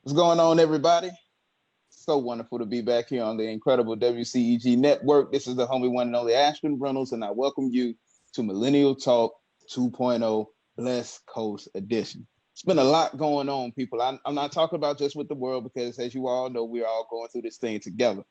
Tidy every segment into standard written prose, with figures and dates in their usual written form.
What's going on, everybody? So wonderful to be back here on the incredible WCEG network. This is the homie one and only Ashton Reynolds, and I welcome you to Millennial Talk 2.0 Blessed Coast Edition. It's been a lot going on, people. I'm not talking about just with the world because, as you all know, we're all going through this thing together.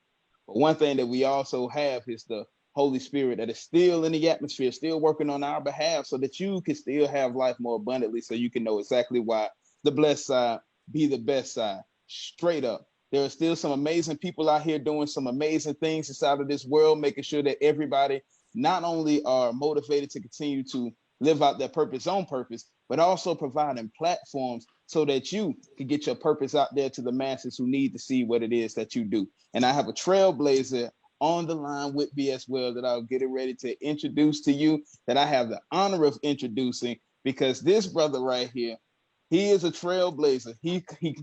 But one thing that we also have is the Holy Spirit that is still in the atmosphere, still working on our behalf so that you can still have life more abundantly, so you can know exactly why the blessed side be the best side. Straight up. There are still some amazing people out here doing some amazing things inside of this world, making sure that everybody not only are motivated to continue to live out their purpose on purpose, but also providing platforms so that you can get your purpose out there to the masses who need to see what it is that you do. And I have a trailblazer on the line with me as well that I'll get it ready to introduce to you, that I have the honor of introducing, because this brother right here, he is a trailblazer.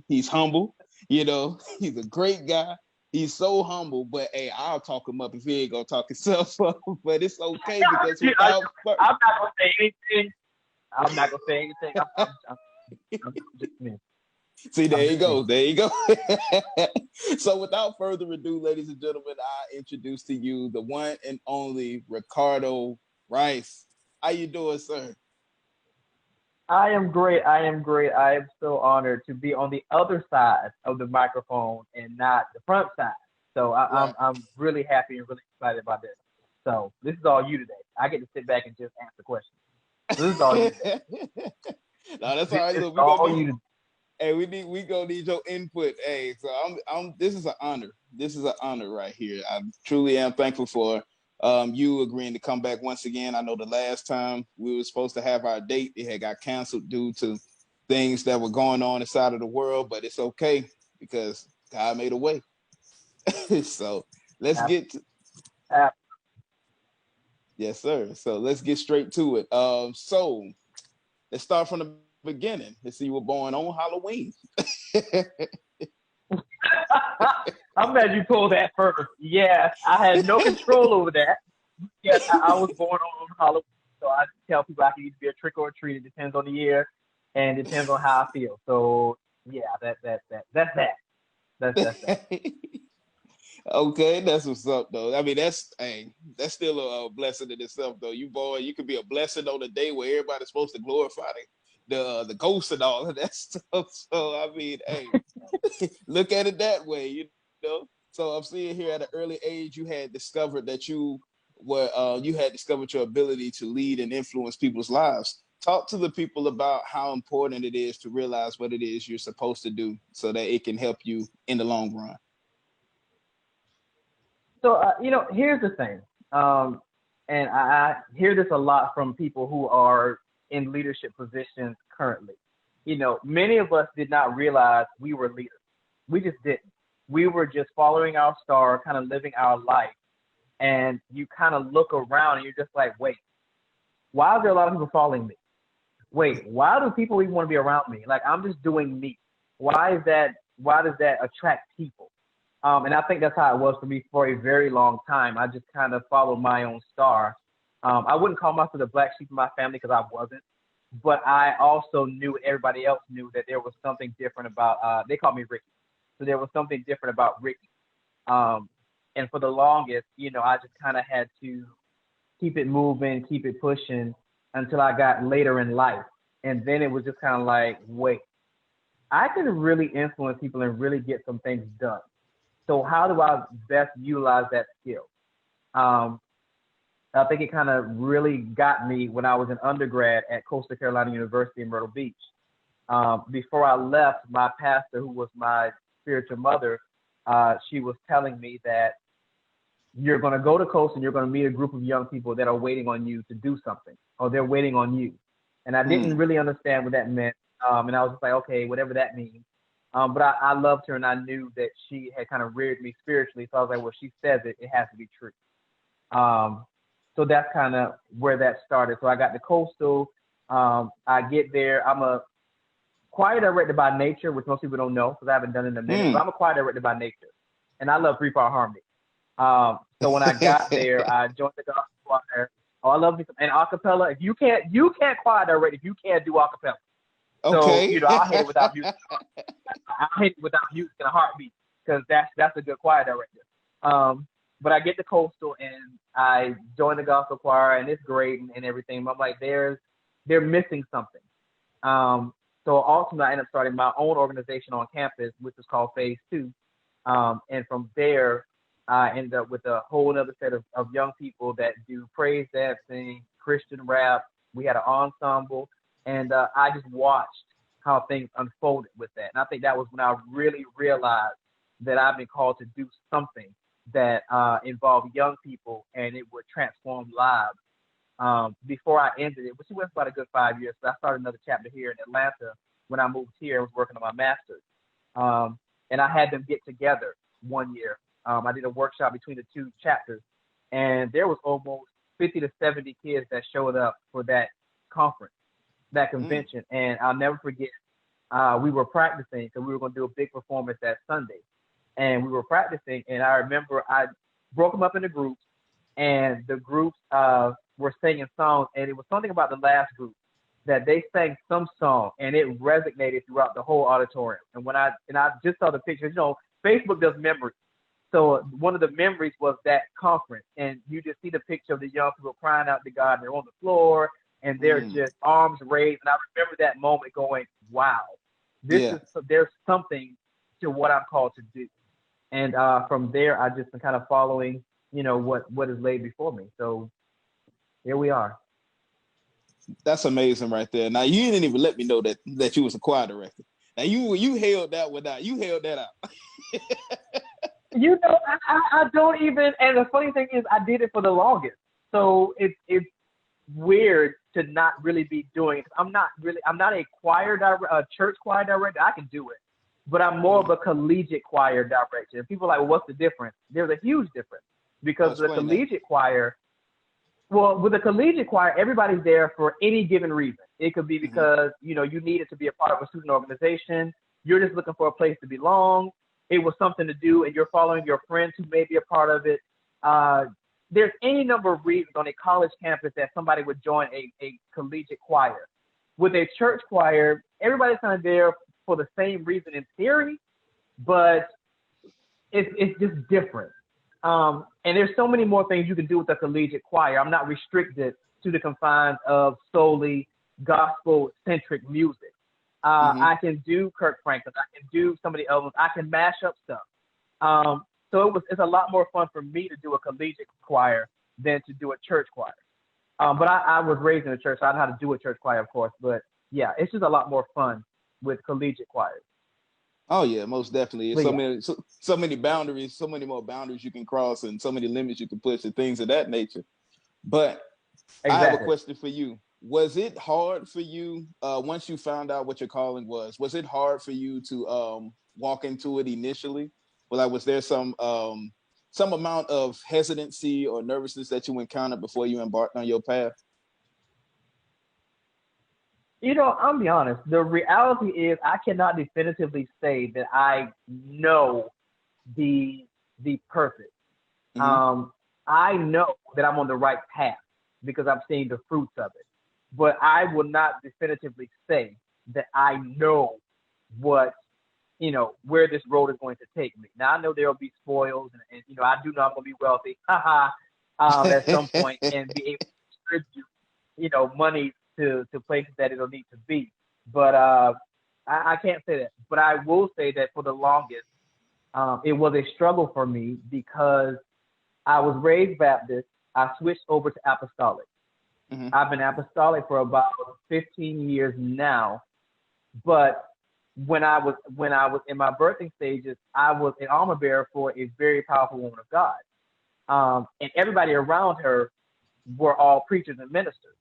He's humble, you know, he's a great guy. He's so humble, but hey, I'll talk him up if he ain't gonna talk himself up. But it's okay because without I'm not gonna say anything. I'm not gonna say anything. I'm just me. See, there you go. There you go. So without further ado, ladies and gentlemen, I introduce to you the one and only Ricardo Wrice. How you doing, sir? I am great. I am great. I am so honored to be on the other side of the microphone and not the front side. So I'm really happy and really excited about this. So this is all you today. I get to sit back and just answer questions. So this is all you today. No, that's all right. Look, we gonna need your input. Hey, so I'm this is an honor. This is an honor right here. I truly am thankful for you agreeing to come back once again. I know the last time we were supposed to have our date, it had got canceled due to things that were going on inside of the world, but it's okay because God made a way. So let's get to, yes, sir. So let's get straight to it. So let's start from the beginning. Let's see, you were born on Halloween. I'm glad you pulled that first. Yeah, I had no control over that. Yes, I was born on Halloween, so I tell people I can either be a trick or a treat. It depends on the year and it depends on how I feel. So yeah, that's that. Okay, that's what's up, though. I mean, that's still a blessing in itself, though. You could be a blessing on a day where everybody's supposed to glorify the ghosts and all of that stuff. So I mean, hey, look at it that way, you know. So I'm seeing here at an early age, you had discovered that you had discovered your ability to lead and influence people's lives. Talk to the people about how important it is to realize what it is you're supposed to do so that it can help you in the long run. So, here's the thing. And I hear this a lot from people who are in leadership positions currently. Many of us did not realize we were leaders. We just didn't. We were just following our star, kind of living our life. And you kind of look around and you're just like, wait, why are there a lot of people following me? Wait, why do people even want to be around me? Like, I'm just doing me. Why does that attract people? And I think that's how it was for me for a very long time. I just kind of followed my own star. I wouldn't call myself the black sheep of my family because I wasn't. But I also knew, everybody else knew, that there was something different about, they called me Ricky. So there was something different about Ricky. And for the longest, I just kind of had to keep it moving, keep it pushing until I got later in life. And then it was just kind of like, wait, I can really influence people and really get some things done. So how do I best utilize that skill? I think it kind of really got me when I was an undergrad at Coastal Carolina University in Myrtle Beach. Before I left, my pastor, who was my spiritual mother, she was telling me that you're going to go to Coastal and you're going to meet a group of young people that are waiting on you to do something, or they're waiting on you. And I didn't really understand what that meant. And I was just like, okay, whatever that means. But I loved her and I knew that she had kind of reared me spiritually. So I was like, well, she says it, it has to be true. So that's kind of where that started. So I got to Coastal. I get there. I'm a choir director by nature, which most people don't know because I haven't done it in a minute. But I'm a choir director by nature. And I love three-part harmony. So when I got there, I joined the gospel choir. Oh, I love me some, and acapella. If you can't choir direct if you can't do acapella. So, Okay. I hate it without music. I hate it without music in a heartbeat because that's a good choir director. But I get to Coastal and I join the gospel choir and it's great and everything. But I'm like, they're missing something. So ultimately, I ended up starting my own organization on campus, which is called Phase 2. And from there, I ended up with a whole other set of young people that do praise dancing, Christian rap. We had an ensemble, and I just watched how things unfolded with that. And I think that was when I really realized that I've been called to do something that involved young people and it would transform lives. Before I ended it, which went for about a good 5 years. So I started another chapter here in Atlanta when I moved here and was working on my master's. And I had them get together one year. I did a workshop between the two chapters, and there was almost 50 to 70 kids that showed up for that conference, that convention. And I'll never forget, we were practicing because we were going to do a big performance that Sunday. And we were practicing, and I remember I broke them up into groups, and the groups were singing songs, and it was something about the last group that they sang some song, and it resonated throughout the whole auditorium. And when I just saw the pictures, Facebook does memories. So one of the memories was that conference, and you just see the picture of the young people crying out to God, and they're on the floor, and they're just arms raised. And I remember that moment going, wow, there's something to what I'm called to do. And from there, I just been kind of following, what is laid before me. So here we are. That's amazing right there. Now you didn't even let me know that you was a choir director. Now you held that out. I don't even, and the funny thing is I did it for the longest. So it's weird to not really be doing it. I'm not a choir director, a church choir director. I can do it, but I'm more of a collegiate choir director. And people are like, well, what's the difference? There's a huge difference because the collegiate choir, well, with the collegiate choir, everybody's there for any given reason. It could be because, you needed to be a part of a student organization. You're just looking for a place to belong. It was something to do, and you're following your friends who may be a part of it. There's any number of reasons on a college campus that somebody would join a collegiate choir. With a church choir, everybody's kind of there for the same reason in theory, but it's just different. And there's so many more things you can do with a collegiate choir. I'm not restricted to the confines of solely gospel-centric music. I can do Kirk Franklin. I can do some of the albums. I can mash up stuff. So it's a lot more fun for me to do a collegiate choir than to do a church choir. But I was raised in a church, so I know how to do a church choir, of course. But yeah, it's just a lot more fun with collegiate choirs. Oh yeah, most definitely. So many boundaries, so many more boundaries you can cross, and so many limits you can push, and things of that nature. But I have a question for you. Was it hard for you once you found out what your calling was? Was it hard for you to walk into it initially? Well, was there some amount of hesitancy or nervousness that you encountered before you embarked on your path? I'll be honest. The reality is I cannot definitively say that I know the purpose. I know that I'm on the right path because I'm seeing the fruits of it. But I will not definitively say that I know what, where this road is going to take me. Now, I know there will be spoils, and I do know I'm going to be wealthy at some point and be able to distribute, money to places that it'll need to be. But I can't say that. But I will say that for the longest, it was a struggle for me because I was raised Baptist. I switched over to Apostolic. I've been apostolic for about 15 years now, but when I was in my birthing stages, I was an armor bearer for a very powerful woman of God, and everybody around her were all preachers and ministers.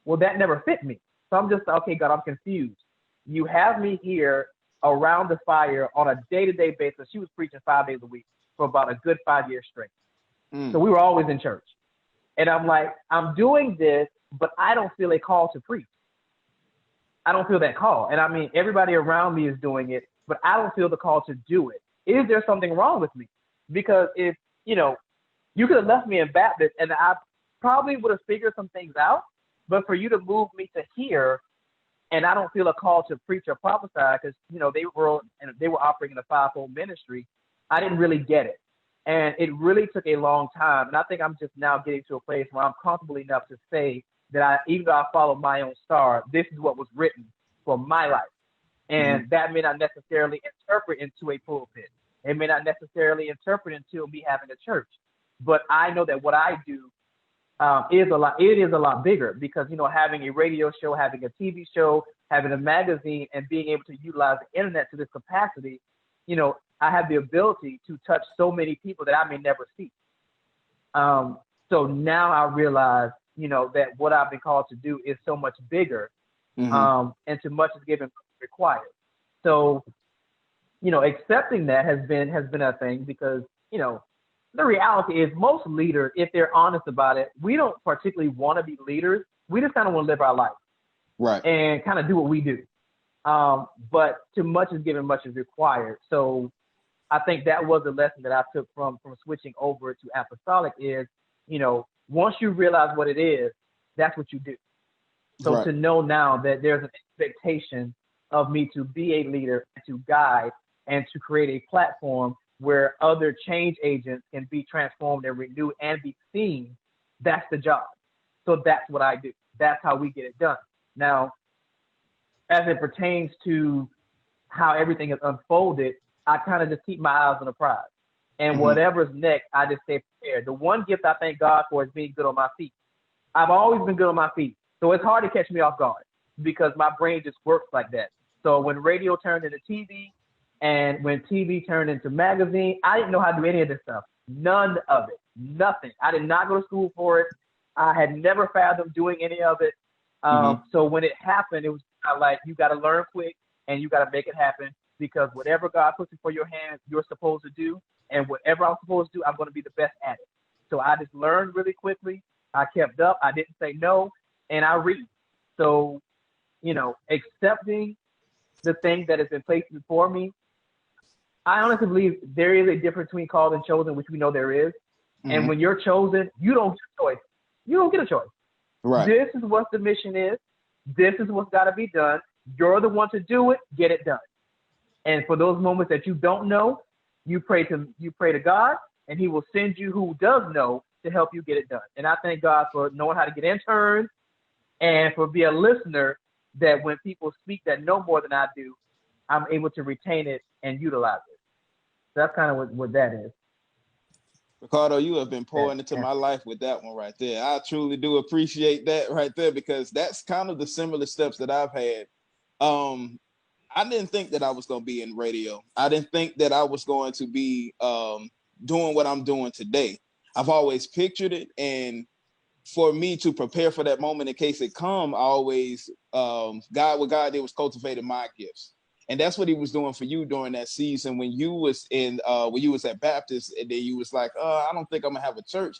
Well, that never fit me, so I'm just okay, God, I'm confused. You have me here around the fire on a day-to-day basis. She was preaching 5 days a week for about a good 5 years straight, so we were always in church. And I'm like, I'm doing this, but I don't feel a call to preach. I don't feel that call. And I mean, everybody around me is doing it, but I don't feel the call to do it. Is there something wrong with me? Because if, you could have left me in Baptist and I probably would have figured some things out, but for you to move me to here and I don't feel a call to preach or prophesy because, you know, they were operating a fivefold ministry. I didn't really get it. And it really took a long time. And I think I'm just now getting to a place where I'm comfortable enough to say that even though I follow my own star, this is what was written for my life. And that may not necessarily interpret into a pulpit. It may not necessarily interpret into me having a church. But I know that what I do is a lot bigger because, you know, having a radio show, having a TV show, having a magazine, and being able to utilize the internet to this capacity, you know, I have the ability to touch so many people that I may never see. So now I realize, you know, that what I've been called to do is so much bigger, and too much is given required. So, you know, accepting that has been a thing because, you know, the reality is most leaders, if they're honest about it, we don't particularly want to be leaders. We just kind of want to live our life, right, and kind of do what we do. But too much is given, much is required. So I think that was a lesson that I took from switching over to apostolic is, you know, once you realize what it is, that's what you do. So right. to know now that there's an expectation of me to be a leader, to guide, and to create a platform where other change agents can be transformed and renewed and be seen, that's the job. So that's what I do. That's how we get it done. Now, as it pertains to how everything is unfolded, I kind of just keep my eyes on the prize. And whatever's next, I just stay prepared. The one gift I thank God for is being good on my feet. I've always been good on my feet. So it's hard to catch me off guard because my brain just works like that. So when radio turned into TV and when TV turned into magazine, I didn't know how to do any of this stuff. None of it. Nothing. I did not go to school for it. I had never fathomed doing any of it. So when it happened, it was kind of like you got to learn quick and you got to make it happen because whatever God puts before your hands, you're supposed to do. And whatever I'm supposed to do, I'm going to be the best at it. So I just learned really quickly. I kept up. I didn't say no. And I read. So, you know, accepting the thing that has been placed before me, I honestly believe there is a difference between called and chosen, which we know there is. And when you're chosen, you don't get a choice. You don't get a choice. Right. This is what the mission is. This is what's got to be done. You're the one to do it. Get it done. And for those moments that you don't know, you pray to God, and He will send you who does know to help you get it done. And I thank God for knowing how to get interns and for being a listener that when people speak that know more than I do, I'm able to retain it and utilize it. So that's kind of what that is. Ricardo, you have been pouring into my life with that one right there. I truly do appreciate that right there because that's kind of the similar steps that I've had. I didn't think that I was going to be in radio. I didn't think that I was going to be doing what I'm doing today. I've always pictured it. And for me to prepare for that moment in case it come, I always, what God did was cultivating my gifts. And that's what He was doing for you during that season when you was when you was at Baptist and then you was like, I don't think I'm gonna have a church.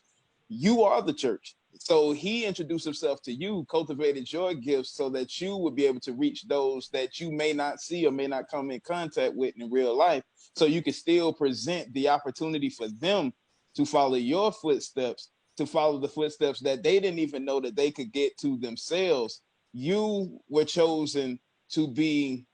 You are the church. So He introduced Himself to you, cultivated your gifts so that you would be able to reach those that you may not see or may not come in contact with in real life. So you can still present the opportunity for them to follow your footsteps, to follow the footsteps that they didn't even know that they could get to themselves. You were chosen to be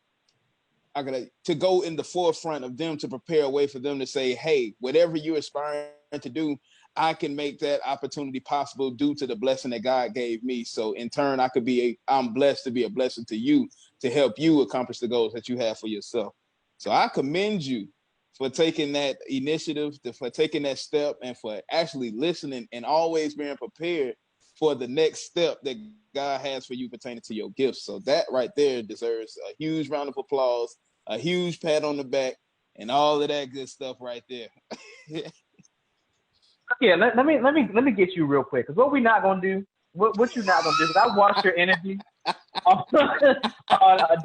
to go in the forefront of them, to prepare a way for them to say, hey, whatever you're aspiring to do, I can make that opportunity possible due to the blessing that God gave me. So in turn, I'm blessed to be a blessing to you, to help you accomplish the goals that you have for yourself. So I commend you for taking that initiative, for taking that step, and for actually listening and always being prepared for the next step that God has for you pertaining to your gifts. So that right there deserves a huge round of applause, a huge pat on the back, and all of that good stuff right there. Yeah, let me get you real quick, because what we're not gonna do, what you're not gonna do, because I watched your energy on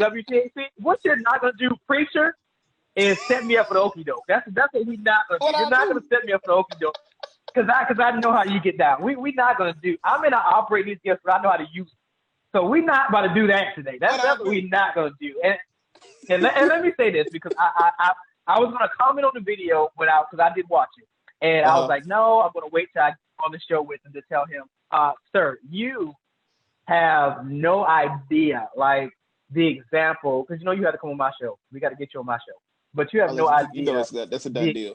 WCEG. What you're not gonna do, preacher, is set me up for the okie doke. That's what we're not gonna do. You're not gonna set me up for the okie doke, because I know how you get down. We're not gonna do. I may not operate these gifts, but I know how to use them. So we're not about to do that today. That's what we're not gonna do. And let me say this, because I was gonna comment on the video because I did watch it. And I was like, no, I'm going to wait till I get on the show with him to tell him, sir, you have no idea. Like, the example, because you have to come on my show. We got to get you on my show. But you have no idea. That's a done deal.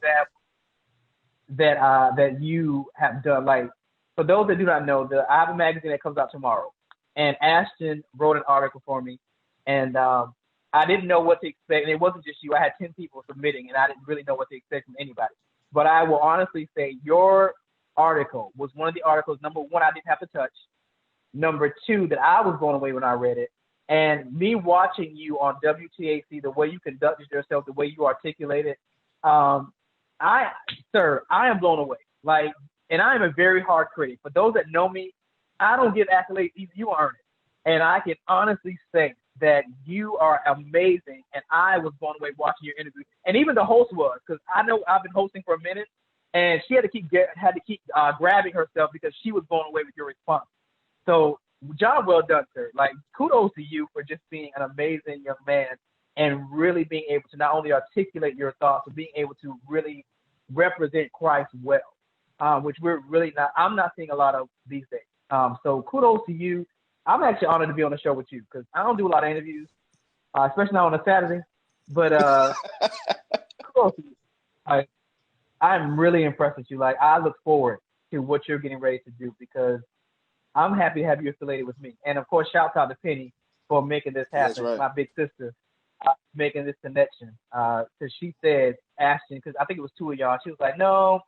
That you have done. Like, for those that do not know, I have a magazine that comes out tomorrow, and Ashton wrote an article for me, and I didn't know what to expect. And it wasn't just you. I had 10 people submitting, and I didn't really know what to expect from anybody. But I will honestly say your article was one of the articles, number one, I didn't have to touch. Number two, that I was blown away when I read it. And me watching you on WTAC, the way you conducted yourself, the way you articulated, I am blown away. Like, and I am a very hard critic. For those that know me, I don't give accolades, you earn it. And I can honestly say that you are amazing, and I was blown away watching your interview. And even the host was, because I know I've been hosting for a minute, and she had to keep grabbing herself because she was blown away with your response. So, job well done, sir. Like, kudos to you for just being an amazing young man and really being able to not only articulate your thoughts, but being able to really represent Christ well, which we're really not. I'm not seeing a lot of these days. So kudos to you. I'm actually honored to be on the show with you because I don't do a lot of interviews, especially not on a Saturday. But kudos to you. I'm really impressed with you. Like, I look forward to what you're getting ready to do because I'm happy to have you affiliated with me. And of course, shout out to Penny for making this happen. That's right. My big sister making this connection. Because she said Ashton, because I think it was two of y'all. She was like, no,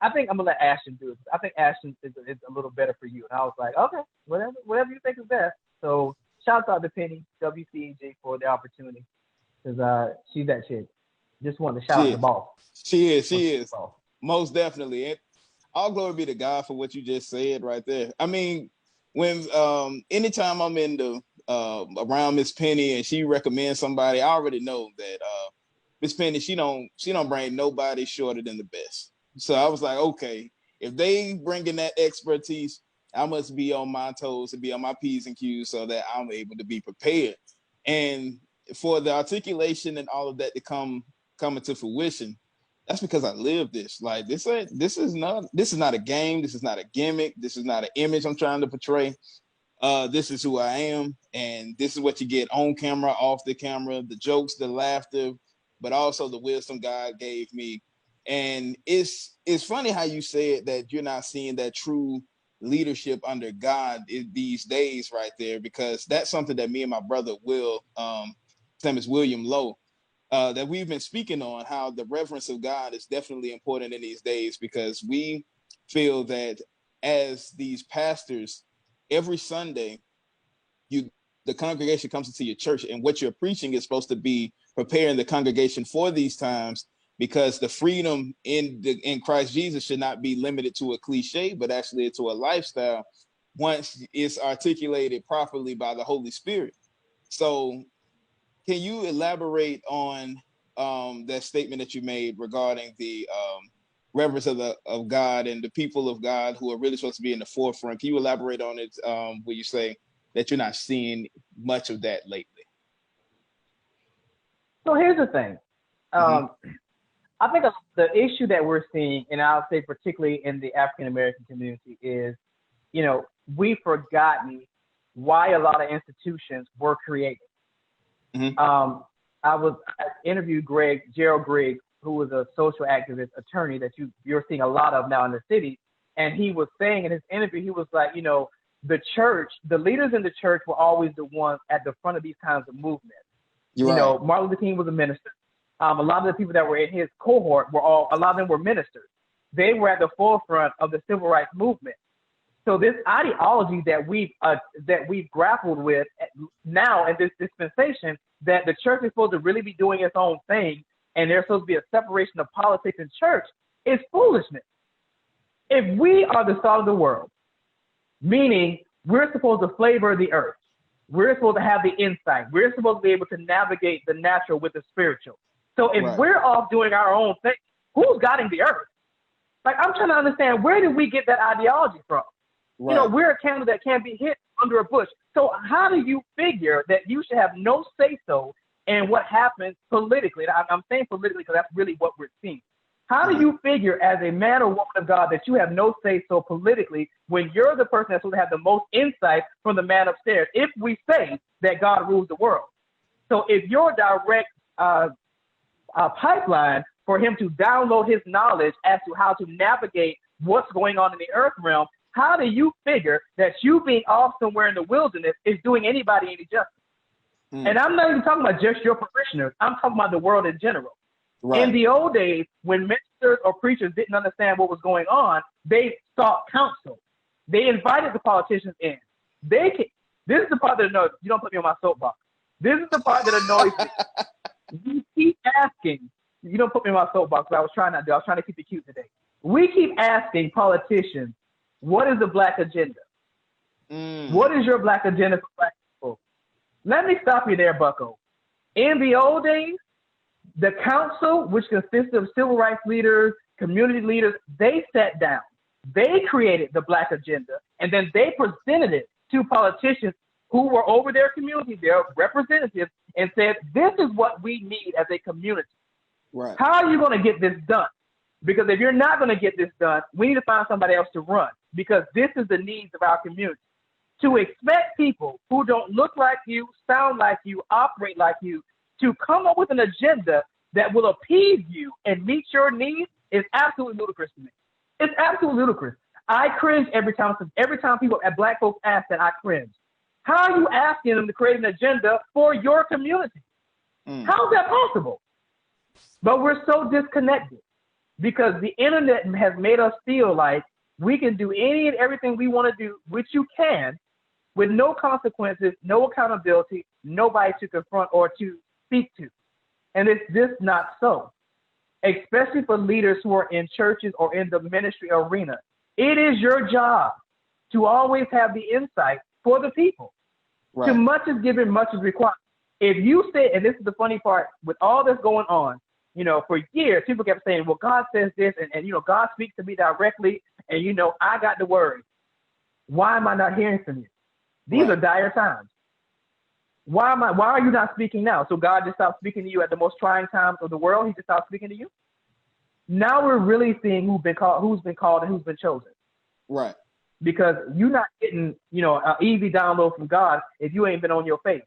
I think I'm gonna let Ashton do it. I think Ashton is a little better for you. And I was like, okay, whatever you think is best. So shout out to Penny, WCEG, for the opportunity. Because she's that chick. Just wanted to shout out the boss. She is. Most definitely. And all glory be to God for what you just said right there. I mean, when anytime I'm in the around Miss Penny and she recommends somebody, I already know that Miss Penny, she don't bring nobody shorter than the best. So I was like, okay, if they bring in that expertise, I must be on my toes and be on my P's and Q's so that I'm able to be prepared. And for the articulation and all of that to come into fruition, that's because I live this. Like, this is not a game. This is not a gimmick. This is not an image I'm trying to portray. This is who I am, and this is what you get on camera, off the camera, the jokes, the laughter, but also the wisdom God gave me. And it's funny how you said that you're not seeing that true leadership under God these days right there, because that's something that me and my brother his name is William Lowe, that we've been speaking on, how the reverence of God is definitely important in these days, because we feel that as these pastors, every Sunday, the congregation comes into your church, and what you're preaching is supposed to be preparing the congregation for these times, because the freedom in Christ Jesus should not be limited to a cliche, but actually to a lifestyle once it's articulated properly by the Holy Spirit. So can you elaborate on that statement that you made regarding the reverence of God and the people of God who are really supposed to be in the forefront? Can you elaborate on it where you say that you're not seeing much of that lately? So here's the thing. I think the issue that we're seeing, and I'll say particularly in the African-American community, is, we've forgotten why a lot of institutions were created. I interviewed Gerald Griggs, who was a social activist attorney that you're seeing a lot of now in the city. And he was saying in his interview, he was like, the church, the leaders in the church were always the ones at the front of these kinds of movements. Martin Luther King was a minister. A lot of the people that were in his cohort a lot of them were ministers. They were at the forefront of the civil rights movement. So this ideology that we've grappled with now in this dispensation, that the church is supposed to really be doing its own thing, and there's supposed to be a separation of politics and church, is foolishness. If we are the salt of the world, meaning we're supposed to flavor the earth, we're supposed to have the insight, we're supposed to be able to navigate the natural with the spiritual. So if we're off doing our own thing, who's guiding the earth? Like, I'm trying to understand, where did we get that ideology from? Right. We're a candle that can't be hit under a bush. So how do you figure that you should have no say-so in what happens politically? And I'm saying politically because that's really what we're seeing. How do you figure as a man or woman of God that you have no say-so politically when you're the person that's supposed to have the most insight from the man upstairs, if we say that God rules the world? So if your direct pipeline for him to download his knowledge as to how to navigate what's going on in the earth realm, how do you figure that you being off somewhere in the wilderness is doing anybody any justice? And I'm not even talking about just your parishioners. I'm talking about the world in general. Right. In the old days, when ministers or preachers didn't understand what was going on, they sought counsel. They invited the politicians in. This is the part that annoys me. You don't put me on my soapbox. This is the part that annoys me. You keep asking. You don't put me on my soapbox. I was trying not to. I was trying to keep it cute today. We keep asking politicians, what is the Black agenda? What is your Black agenda for Black people? Let me stop you there, Bucko. In the old days, the council, which consisted of civil rights leaders, community leaders, they sat down. They created the Black agenda, and then they presented it to politicians who were over their community, their representatives, and said, this is what we need as a community. Right. How are you going to get this done? Because if you're not going to get this done, we need to find somebody else to run, because this is the needs of our community. To expect people who don't look like you, sound like you, operate like you, to come up with an agenda that will appease you and meet your needs is absolutely ludicrous to me. It's absolutely ludicrous. I cringe every time people at Black folks ask that, I cringe. How are you asking them to create an agenda for your community? How is that possible? But we're so disconnected because the internet has made us feel like we can do any and everything we want to do, which you can, with no consequences, no accountability, nobody to confront or to speak to. And it's just not so, especially for leaders who are in churches or in the ministry arena. It is your job to always have the insight for the people. Right. Too much is given, much is required. If you say, and this is the funny part, with all that's going on, for years, people kept saying, well, God says this, and God speaks to me directly, and, I got the word. Why am I not hearing from you? These are dire times. Why are you not speaking now? So God just stopped speaking to you at the most trying times of the world. He just stopped speaking to you. Now we're really seeing who's been called, and who's been chosen. Right. Because you're not getting, an easy download from God if you ain't been on your face.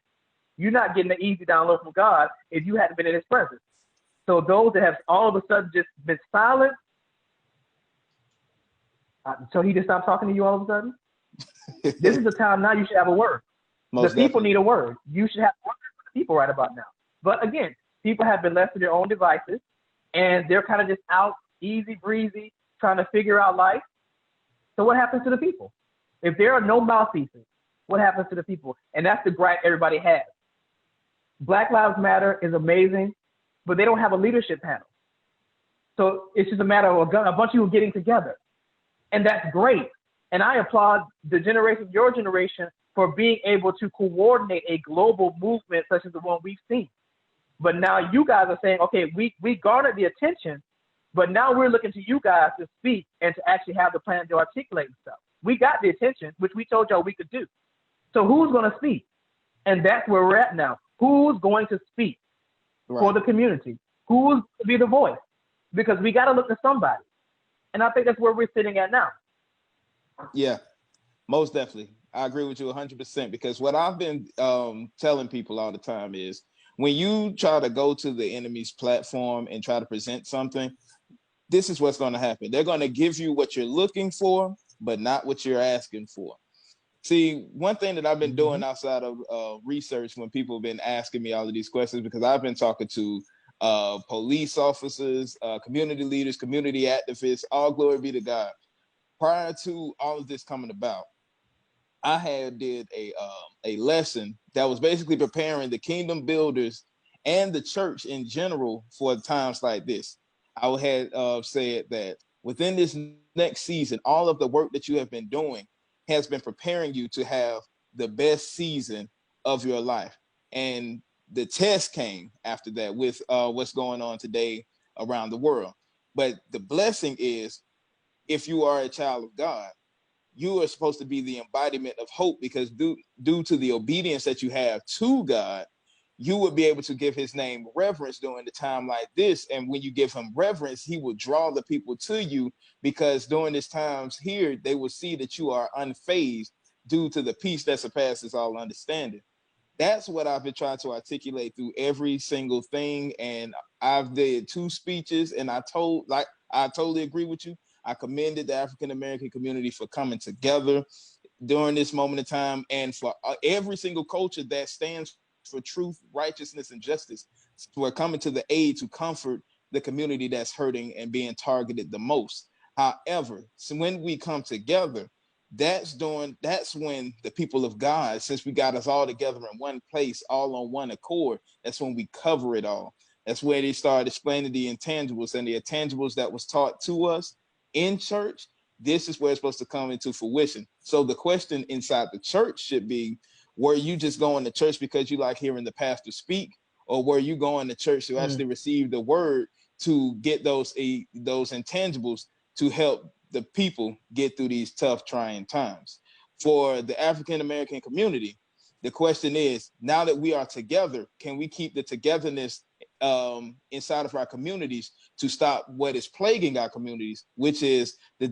You're not getting an easy download from God if you hadn't been in his presence. So those that have all of a sudden just been silent, so he just stopped talking to you all of a sudden? This is the time now you should have a word. The people need a word. You should have a word for the people right about now. But again, people have been left to their own devices, and they're kind of just out easy breezy, trying to figure out life. So what happens to the people? If there are no mouthpieces, what happens to the people? And that's the gripe everybody has. Black Lives Matter is amazing, but they don't have a leadership panel. So it's just a matter of a bunch of you getting together. And that's great. And I applaud your generation, for being able to coordinate a global movement such as the one we've seen. But now you guys are saying, okay, we garnered the attention, but now we're looking to you guys to speak and to actually have the plan to articulate stuff. We got the attention, which we told y'all we could do. So who's going to speak? And that's where we're at now. Who's going to speak for the community? Who's going to be the voice? Because we got to look to somebody. And I think that's where we're sitting at now. Yeah, most definitely. I agree with you 100%, because what I've been telling people all the time is, when you try to go to the enemy's platform and try to present something, this is what's going to happen. They're going to give you what you're looking for, but not what you're asking for. See, one thing that I've been doing outside of research, when people have been asking me all of these questions, because I've been talking to police officers, community leaders, community activists, all glory be to God. Prior to all of this coming about, I had did a lesson that was basically preparing the kingdom builders and the church in general for times like this. I had said that within this next season, all of the work that you have been doing has been preparing you to have the best season of your life. And the test came after that with what's going on today around the world. But the blessing is, if you are a child of God, you are supposed to be the embodiment of hope, because due to the obedience that you have to God, you would be able to give his name reverence during the time like this. And when you give him reverence, he will draw the people to you, because during these times here, they will see that you are unfazed due to the peace that surpasses all understanding. That's what I've been trying to articulate through every single thing. And I've did 2 speeches, and I totally agree with you. I commended the African American community for coming together during this moment of time, and for every single culture that stands for truth, righteousness, and justice, for coming to the aid to comfort the community that's hurting and being targeted the most. However, so when we come together, that's when the people of God, since we got us all together in one place, all on one accord, that's when we cover it all. That's where they started explaining the intangibles, and the intangibles that was taught to us in church. This is where it's supposed to come into fruition. So the question inside the church should be, were you just going to church because you like hearing the pastor speak, or were you going to church to actually receive the word to get those intangibles to help the people get through these tough, trying times? For the African American community, the question is, now that we are together, can we keep the togetherness inside of our communities to stop what is plaguing our communities, which is the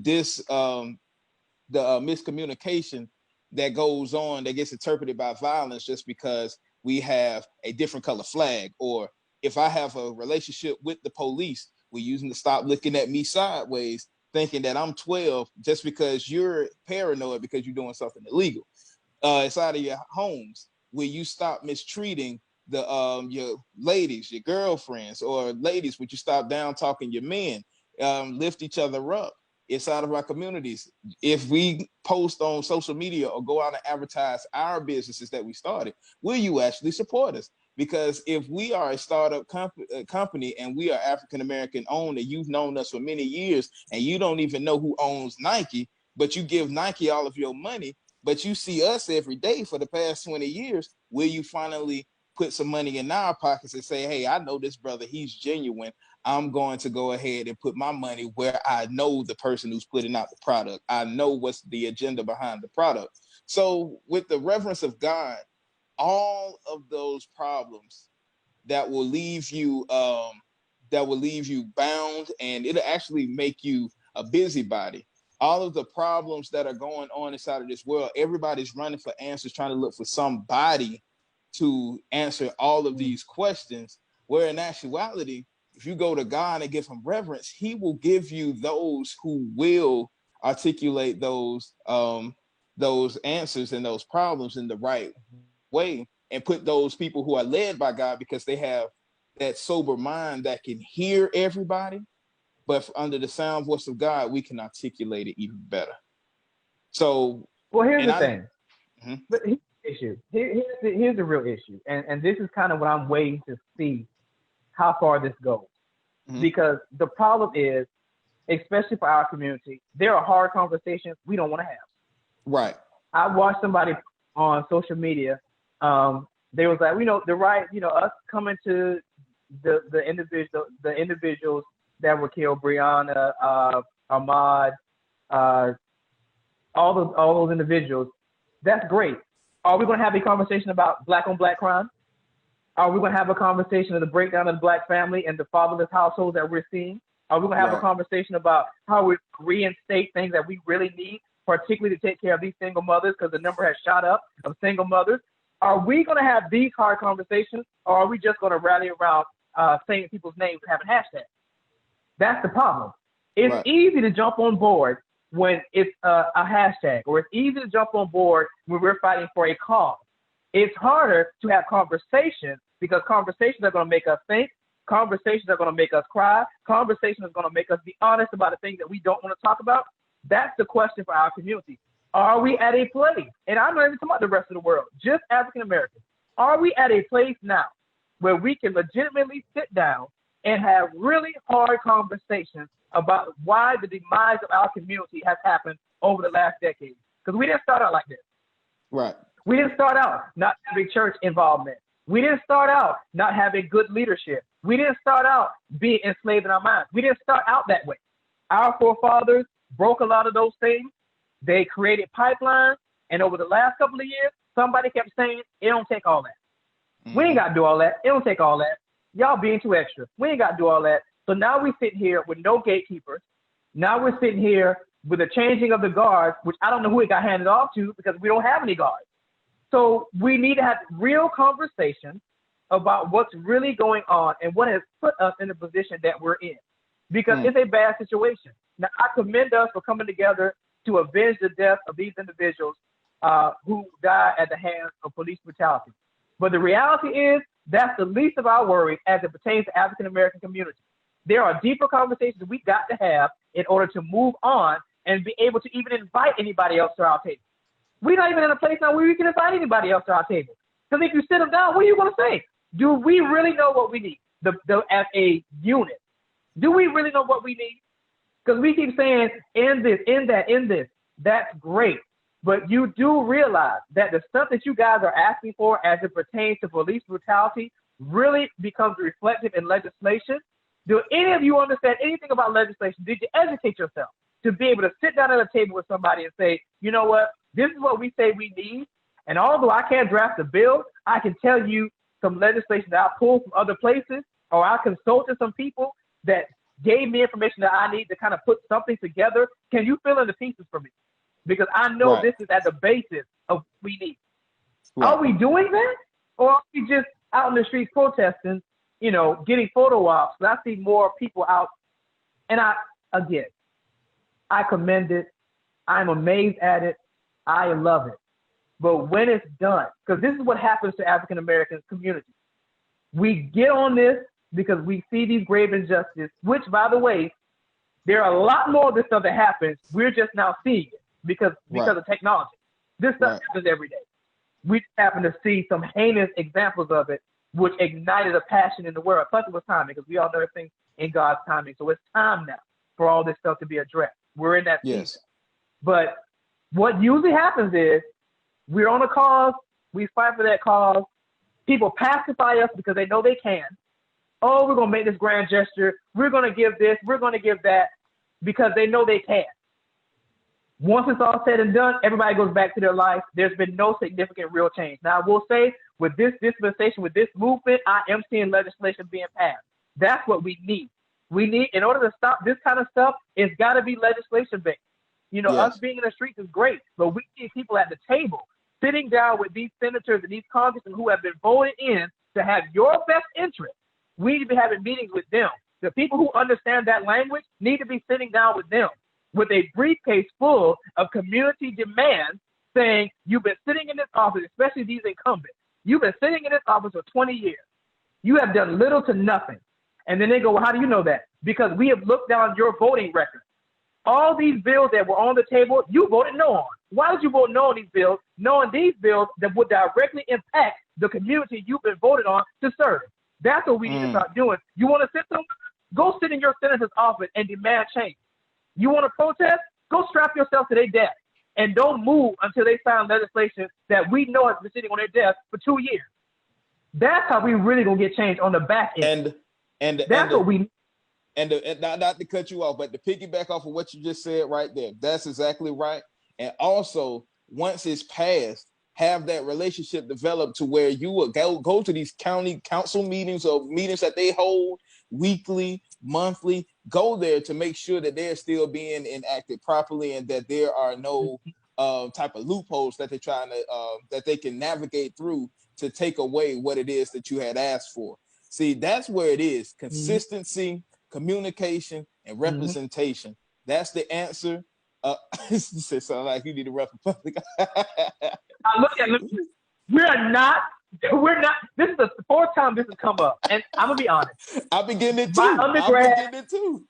miscommunication that goes on, that gets interpreted by violence just because we have a different color flag? Or if I have a relationship with the police, we're using to stop looking at me sideways, thinking that I'm 12 just because you're paranoid because you're doing something illegal. Inside of your homes, where you stop mistreating the your ladies, your girlfriends, or ladies, would you stop down talking your men, lift each other up. Inside of our communities, if we post on social media or go out and advertise our businesses that we started, will you actually support us? Because if we are a startup company and we are African American owned, and you've known us for many years, and you don't even know who owns Nike, but you give Nike all of your money, but you see us every day for the past 20 years, will you finally put some money in our pockets and say, hey, I know this brother, he's genuine. I'm going to go ahead and put my money where I know the person who's putting out the product. I know what's the agenda behind the product. So with the reverence of God, all of those problems that will leave you bound, and it'll actually make you a busybody. All of the problems that are going on inside of this world, everybody's running for answers, trying to look for somebody to answer all of these questions, where in actuality, if you go to God and give him reverence, he will give you those who will articulate those answers and those problems in the right way, and put those people who are led by God, because they have that sober mind that can hear everybody, but under the sound voice of God, we can articulate it even better. So, well, here's the thing. But here's the issue. Here's the real issue, and this is kind of what I'm waiting to see how far this goes. Because the problem is, especially for our community, there are hard conversations we don't want to have. Right. I watched somebody on social media. They was like, the right, us coming to the individuals that were killed, Breonna, Ahmaud, all those individuals. That's great. Are we going to have a conversation about black on black crime? Are we going to have a conversation of the breakdown of the black family and the fatherless households that we're seeing? Are we going to have a conversation about how we reinstate things that we really need, particularly to take care of these single mothers, because the number has shot up of single mothers? Are we going to have these hard conversations, or are we just going to rally around saying people's names and having hashtags? That's the problem. It's easy to jump on board when it's a hashtag, or it's easy to jump on board when we're fighting for a cause. It's harder to have conversations, because conversations are going to make us think. Conversations are going to make us cry. Conversations are going to make us be honest about the things that we don't want to talk about. That's the question for our community. Are we at a place, and I'm not even talking about the rest of the world, just African Americans, are we at a place now where we can legitimately sit down and have really hard conversations about why the demise of our community has happened over the last decade? Because we didn't start out like this. Right. We didn't start out not having church involvement. We didn't start out not having good leadership. We didn't start out being enslaved in our minds. We didn't start out that way. Our forefathers broke a lot of those things. They created pipelines. And over the last couple of years, somebody kept saying, it don't take all that. We ain't got to do all that. It don't take all that. Y'all being too extra. We ain't got to do all that. So now we sit here with no gatekeepers. Now we're sitting here with the changing of the guards, which I don't know who it got handed off to, because we don't have any guards. So we need to have real conversations about what's really going on and what has put us in the position that we're in, because it's a bad situation. Now, I commend us for coming together to avenge the death of these individuals who died at the hands of police brutality. But the reality is that's the least of our worries as it pertains to African-American community. There are deeper conversations we got to have in order to move on and be able to even invite anybody else to our table. We're not even in a place now where we can invite anybody else to our table. Because if you sit them down, what are you going to say? Do we really know what we need as a unit? Do we really know what we need? Because we keep saying in this, in that, in this. That's great. But you do realize that the stuff that you guys are asking for as it pertains to police brutality really becomes reflective in legislation. Do any of you understand anything about legislation? Did you educate yourself to be able to sit down at a table with somebody and say, you know what, this is what we say we need. And although I can't draft a bill, I can tell you some legislation that I pulled from other places, or I consulted some people that gave me information that I need to kind of put something together. Can you fill in the pieces for me? Because I know this is at the basis of what we need. Right. Are we doing that? Or are we just out in the streets protesting, you know, getting photo ops? I see more people out. And I commend it. I'm amazed at it. I love it. But when it's done, because this is what happens to African American community. We get on this because we see these grave injustices, which, by the way, there are a lot more of this stuff that happens. We're just now seeing it because of technology. This stuff happens every day. We just happen to see some heinous examples of it, which ignited a passion in the world. Plus, it was timing, because we all know everything in God's timing. So it's time now for all this stuff to be addressed. We're in that season. But what usually happens is we're on a cause, we fight for that cause. People pacify us because they know they can. Oh, we're going to make this grand gesture. We're going to give this. We're going to give that, because they know they can. Once it's all said and done, everybody goes back to their life. There's been no significant real change. Now, I will say, with this dispensation, with this movement, I am seeing legislation being passed. That's what we need. We need, in order to stop this kind of stuff, it's got to be legislation based. You know, us being in the streets is great, but we need people at the table sitting down with these senators and these congressmen who have been voted in to have your best interest. We need to be having meetings with them. The people who understand that language need to be sitting down with them with a briefcase full of community demands, saying, you've been sitting in this office, especially these incumbents. You've been sitting in this office for 20 years. You have done little to nothing. And then they go, well, how do you know that? Because we have looked down your voting record. All these bills that were on the table, you voted no on. Why did you vote no on these bills, knowing these bills that would directly impact the community you've been voted on to serve? That's what we need to start doing. You want to sit somewhere? Go sit in your senator's office and demand change. You want to protest? Go strap yourself to their desk and don't move until they sign legislation that we know has been sitting on their desk for 2 years. That's how we really gonna get change on the back end. And that's what we. And not to cut you off, but to piggyback off of what you just said right there, that's exactly right. And also, once it's passed, have that relationship developed to where you will go to these county council meetings or meetings that they hold weekly, monthly. Go there to make sure that they're still being enacted properly and that there are no type of loopholes that they're trying to that they can navigate through to take away what it is that you had asked for. See, that's where it is. Consistency, communication, and representation. That's the answer. You said something like you need to rep for public. Look, we're not. This is the fourth time this has come up, and I'm gonna be honest. I've been getting it too.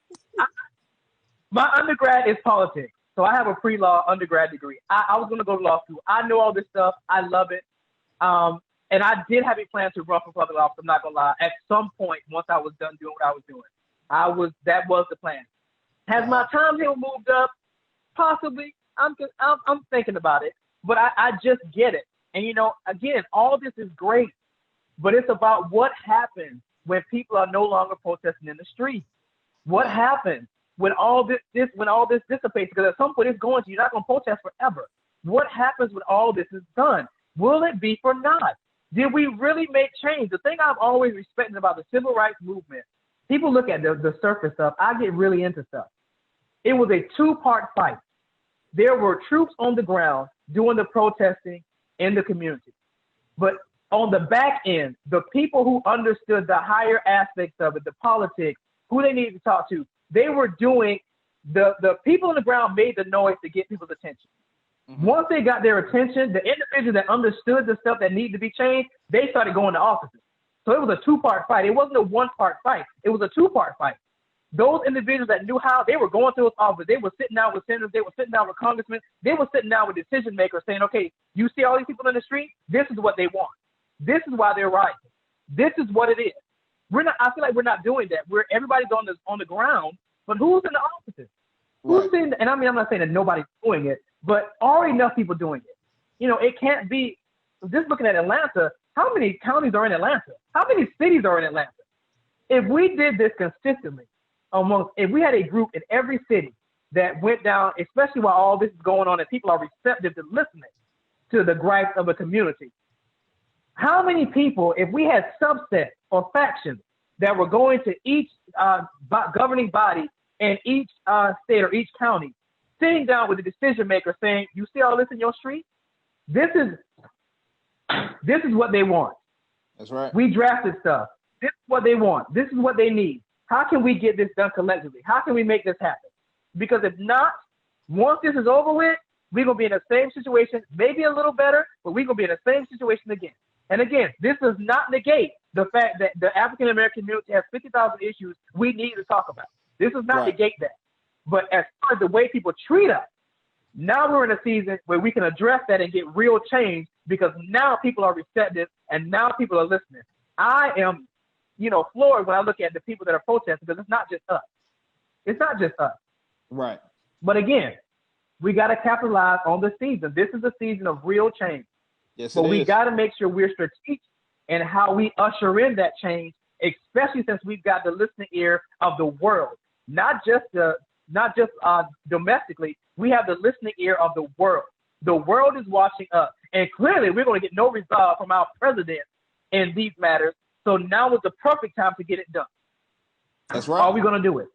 My undergrad is politics, so I have a pre-law undergrad degree. I was gonna go to law school. I know all this stuff. I love it. And I did have a plan to run for public office. I'm not gonna lie. At some point, once I was done doing what I was doing, that was the plan. Has my timetable moved up? Possibly. I'm thinking about it, but I just get it. And you know, again, all this is great, but it's about what happens when people are no longer protesting in the streets. What happens when all this dissipates? Because at some point it's going to. You're not going to protest forever. What happens when all this is done? Will it be for naught? Did we really make change? The thing I've always respected about the civil rights movement, people look at the surface stuff. I get really into stuff. It was a two-part fight. There were troops on the ground doing the protesting in the community. But on the back end, the people who understood the higher aspects of it, the politics, who they needed to talk to, they were doing, the people on the ground made the noise to get people's attention. Mm-hmm. Once they got their attention, the individuals that understood the stuff that needed to be changed, they started going to offices. So it was a two-part fight. It wasn't a one-part fight. It was a two-part fight. Those individuals that knew how, they were going to those offices. They were sitting down with senators. They were sitting down with congressmen. They were sitting down with decision makers saying, okay, you see all these people in the street? This is what they want. This is why they're rising. This is what it is. I feel like we're not doing that. Everybody's on the ground, but who's in the offices? Right. Who's in, and I mean, I'm not saying that nobody's doing it, but are enough people doing it? You know, it can't be, just looking at Atlanta, how many counties are in Atlanta? How many cities are in Atlanta? If we did this consistently, if we had a group in every city that went down, especially while all this is going on and people are receptive to listening to the gripes of a community, how many people, if we had subsets or factions that were going to each governing body in each state or each county, sitting down with the decision maker saying, you see all this in your street? This is what they want. That's right. We drafted stuff. This is what they want. This is what they need. How can we get this done collectively? How can we make this happen? Because if not, once this is over with, we're going to be in the same situation, maybe a little better, but we're going to be in the same situation again. And again, this does not negate the fact that the African-American community has 50,000 issues we need to talk about. This does not negate that. But as far as the way people treat us, now we're in a season where we can address that and get real change, because now people are receptive and now people are listening. I am, floored when I look at the people that are protesting, because it's not just us. It's not just us. Right. But again, we got to capitalize on the season. This is a season of real change. Yes, but we got to make sure we're strategic in how we usher in that change, especially since we've got the listening ear of the world, not just domestically. We have the listening ear of the world. The world is watching us, and clearly we're going to get no resolve from our president in these matters. So now is the perfect time to get it done. That's right. Are we going to do it?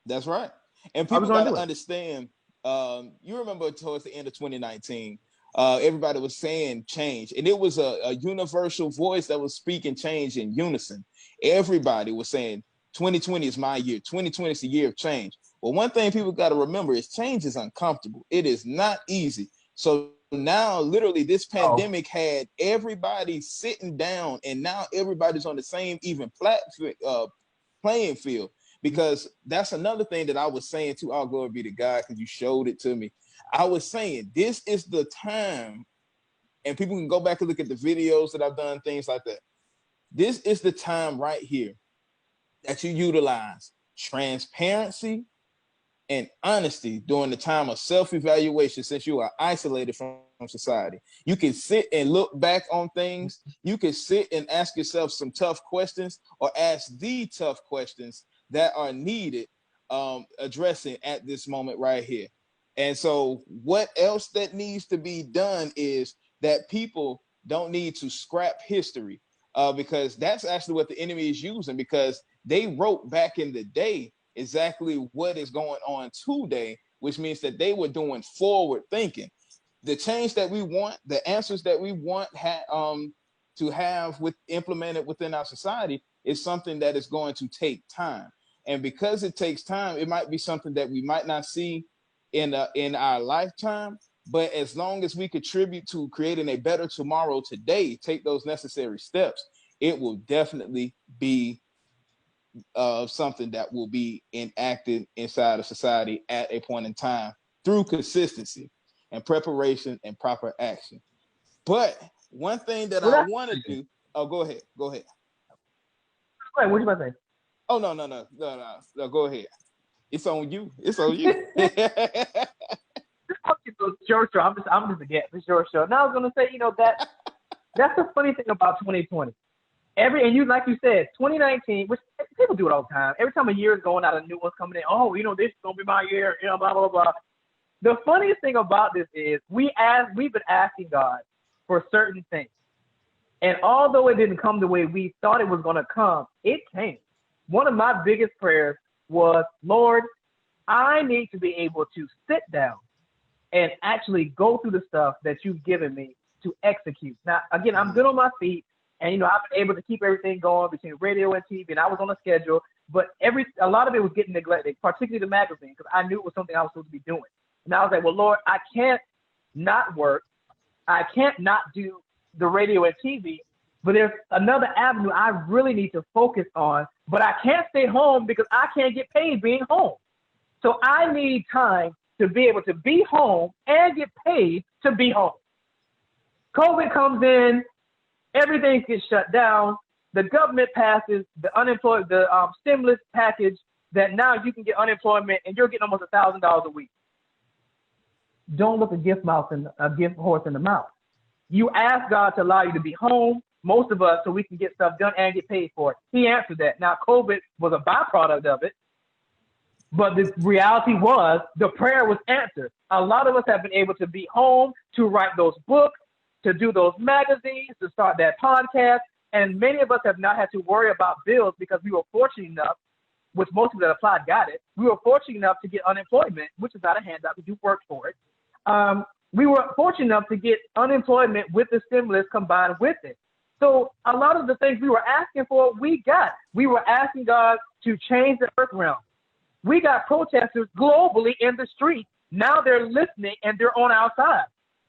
That's right. And people got to understand. You remember towards the end of 2019. Everybody was saying change, and it was a universal voice that was speaking change in unison. Everybody was saying 2020 is my year. 2020 is the year of change. Well, one thing people got to remember is change is uncomfortable. It is not easy. So now, literally, this pandemic had everybody sitting down, and now everybody's on the same even playing field. Because that's another thing that I was saying too. All glory be to God, because you showed it to me. I was saying this is the time, and people can go back and look at the videos that I've done, things like that. This is the time right here that you utilize transparency and honesty during the time of self-evaluation, since you are isolated from society. You can sit and look back on things. You can sit and ask yourself some tough questions, or ask the tough questions that are needed addressing at this moment right here. And so what else that needs to be done is that people don't need to scrap history, because that's actually what the enemy is using, because they wrote back in the day exactly what is going on today, which means that they were doing forward thinking. The change that we want, the answers that we want to have implemented within our society is something that is going to take time. And because it takes time, it might be something that we might not see in our lifetime, but as long as we contribute to creating a better tomorrow today, take those necessary steps, it will definitely be something that will be enacted inside of society at a point in time through consistency and preparation and proper action. But one thing that I want to do, go ahead. Wait, what you about to say? Oh, no, go ahead. It's on you. It's on you. Sure. I'm just a guest. It's your show. Now I was gonna say, that's the funny thing about 2020. Like you said, 2019, which people do it all the time. Every time a year is going out, a new one's coming in. Oh, this is gonna be my year. Blah blah blah. The funniest thing about this is we've been asking God for certain things, and although it didn't come the way we thought it was gonna come, it came. One of my biggest prayers was, Lord, I need to be able to sit down and actually go through the stuff that you've given me to execute. Now, again, I'm good on my feet, and I've been able to keep everything going between radio and TV, and I was on a schedule. But a lot of it was getting neglected, particularly the magazine, because I knew it was something I was supposed to be doing. And I was like, well, Lord, I can't not work. I can't not do the radio and TV, but there's another avenue I really need to focus on, but I can't stay home because I can't get paid being home. So I need time to be able to be home and get paid to be home. COVID comes in, everything gets shut down. The government passes the stimulus package that now you can get unemployment and you're getting almost $1,000 a week. Don't look a gift horse in the mouth. You ask God to allow you to be home, most of us, so we can get stuff done and get paid for it. He answered that. Now, COVID was a byproduct of it, but the reality was the prayer was answered. A lot of us have been able to be home, to write those books, to do those magazines, to start that podcast, and many of us have not had to worry about bills because we were fortunate enough, which most people that applied got it, we were fortunate enough to get unemployment, which is not a handout because you worked for it. We were fortunate enough to get unemployment with the stimulus combined with it. So a lot of the things we were asking for, we got. We were asking God to change the earth realm. We got protesters globally in the street. Now they're listening and they're on our side.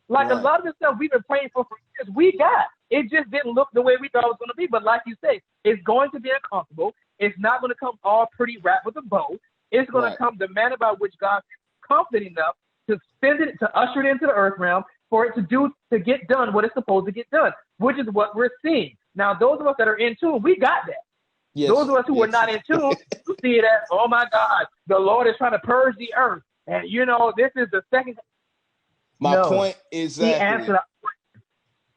Like right. A lot of the stuff we've been praying for years, we got. It just didn't look the way we thought it was going to be. But like you say, it's going to be uncomfortable. It's not going to come all pretty wrapped with a bow. It's going to come the manner by which God is confident enough to send it, to usher it into the earth realm for it to get done what it's supposed to get done, which is what we're seeing. Now, those of us that are in tune, we got that. Yes. Those of us who are not in tune, you see it as, oh my God, the Lord is trying to purge the earth. And this is the second. My point is that he answered our question.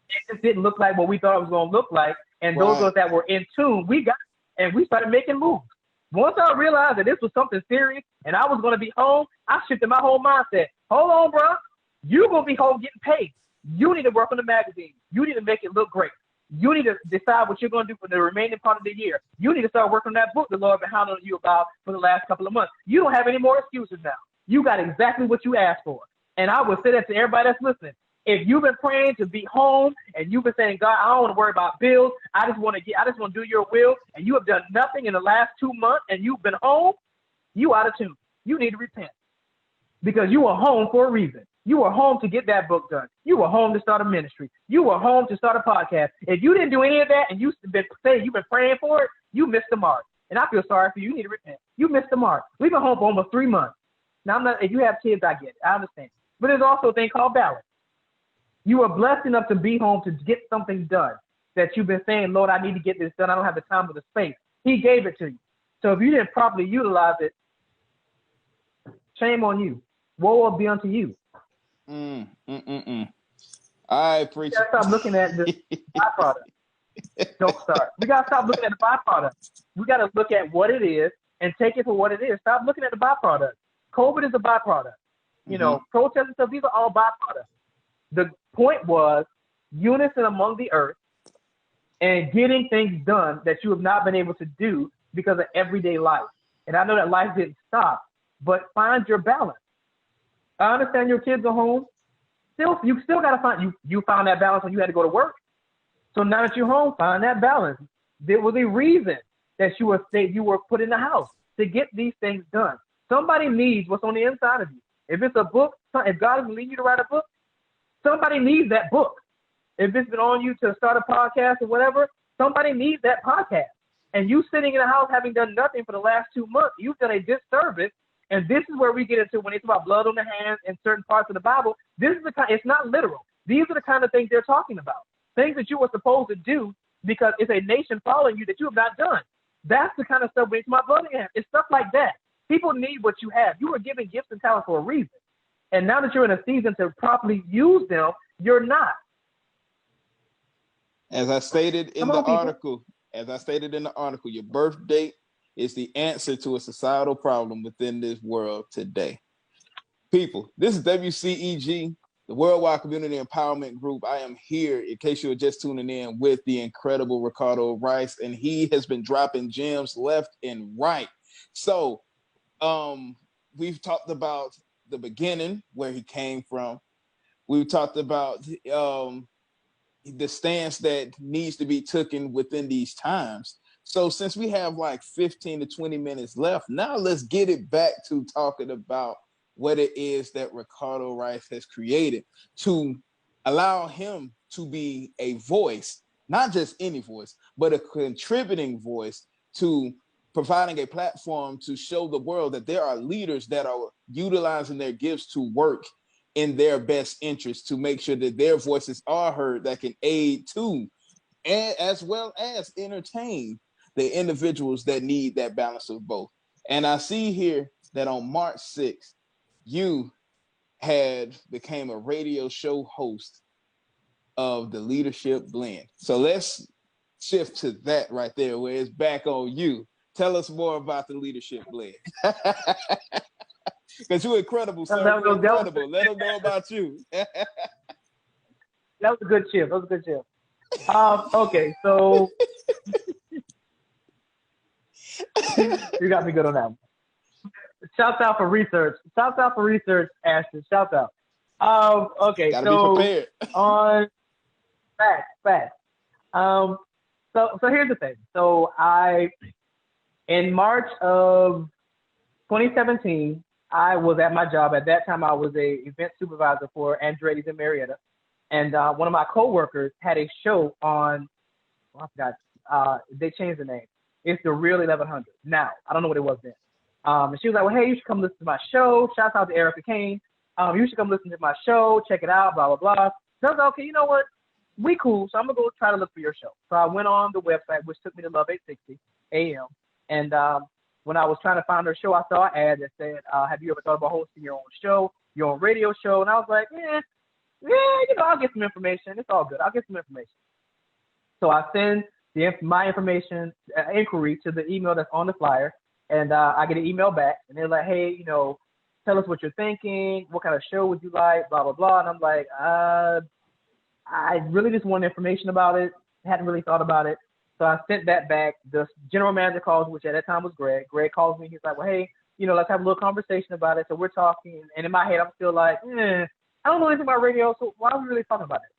It just didn't look like what we thought it was going to look like. And those of us that were in tune, we got it, and we started making moves. Once I realized that this was something serious and I was going to be home, I shifted my whole mindset. Hold on, bro. You're going to be home getting paid. You need to work on the magazine. You need to make it look great. You need to decide what you're going to do for the remaining part of the year. You need to start working on that book the Lord been hounding you about for the last couple of months. You don't have any more excuses now. You got exactly what you asked for. And I would say that to everybody that's listening. If you've been praying to be home and you've been saying, God, I don't want to worry about bills. I just want to do your will. And you have done nothing in the last 2 months and you've been home, you out of tune. You need to repent because you were home for a reason. You were home to get that book done. You were home to start a ministry. You were home to start a podcast. If you didn't do any of that and you've been praying for it, you missed the mark. And I feel sorry for you. You need to repent. You missed the mark. We've been home for almost 3 months. Now, if you have kids, I get it. I understand. But there's also a thing called balance. You are blessed enough to be home to get something done that you've been saying, Lord, I need to get this done. I don't have the time or the space. He gave it to you. So if you didn't properly utilize it, shame on you. Woe will be unto you. I appreciate. We gotta stop looking at the byproduct. Don't start. We gotta stop looking at the byproduct. We gotta look at what it is and take it for what it is. Stop looking at the byproduct. COVID is a byproduct. Protests and stuff, these are all byproducts. The point was unison among the earth and getting things done that you have not been able to do because of everyday life. And I know that life didn't stop, but find your balance. I understand your kids are home. You still got to find, you found that balance when you had to go to work. So now that you're home, find that balance. There was a reason that you were put in the house to get these things done. Somebody needs what's on the inside of you. If it's a book, if God is leading you to write a book, somebody needs that book. If it's been on you to start a podcast or whatever, somebody needs that podcast. And you sitting in the house having done nothing for the last 2 months, you've done a disservice. And this is where we get into when it's about blood on the hands in certain parts of the Bible. This is it's not literal. These are the kind of things they're talking about. Things that you were supposed to do because it's a nation following you that you have not done. That's the kind of stuff when it's about blood on your hands. It's stuff like that. People need what you have. You were given gifts and talents for a reason. And now that you're in a season to properly use them, you're not. As I stated in the article, your birth date is the answer to a societal problem within this world today. People, this is WCEG, the Worldwide Community Empowerment Group. I am here, in case you're just tuning in, with the incredible Ricardo Wrice, and he has been dropping gems left and right. So we've talked about the beginning, where he came from. We've talked about the stance that needs to be taken within these times. So since we have like 15 to 20 minutes left, now let's get it back to talking about what it is that Ricardo Wrice has created to allow him to be a voice, not just any voice, but a contributing voice to providing a platform to show the world that there are leaders that are utilizing their gifts to work in their best interest to make sure that their voices are heard, that can aid to, and as well as entertain the individuals that need that balance of both. And I see here that on March 6th, you had became a radio show host of the Leadership Blend. So let's shift to that right there, where it's back on you. Tell us more about the Leadership Blend. Because you're incredible, sir. You're incredible. Let them know about you. That was a good shift. Okay, so you got me good on that one. Shouts out for research. Ashton. Shouts out. Okay, gotta be prepared. On facts. So here's the thing. So in March of 2017, I was at my job. At that time, I was a event supervisor for Andretti's in Marietta. And one of my coworkers had a show on, I forgot, they changed the name. It's The Real 1100 now. I don't know what it was then. And she was like, well, hey, you should come listen to my show. Shouts out to Erica Kane. You should come listen to my show. Check it out, blah, blah, blah. So I was like, okay, you know what? We cool. So I'm going to go try to look for your show. So I went on the website, which took me to Love 860 AM. And when I was trying to find her show, I saw an ad that said, have you ever thought about hosting your own show, your own radio show? And I was like, yeah, I'll get some information. It's all good. I'll get some information. So I send my information inquiry to the email that's on the flyer, and I get an email back, and they're like, hey, tell us what you're thinking. What kind of show would you like? Blah, blah, blah. And I'm like, I really just want information about it. Hadn't really thought about it. So I sent that back. The general manager calls, which at that time was Greg. Greg calls me. He's like, well, hey, let's have a little conversation about it. So we're talking. And in my head, I'm still like, I don't know anything about radio, so why are we really talking about it?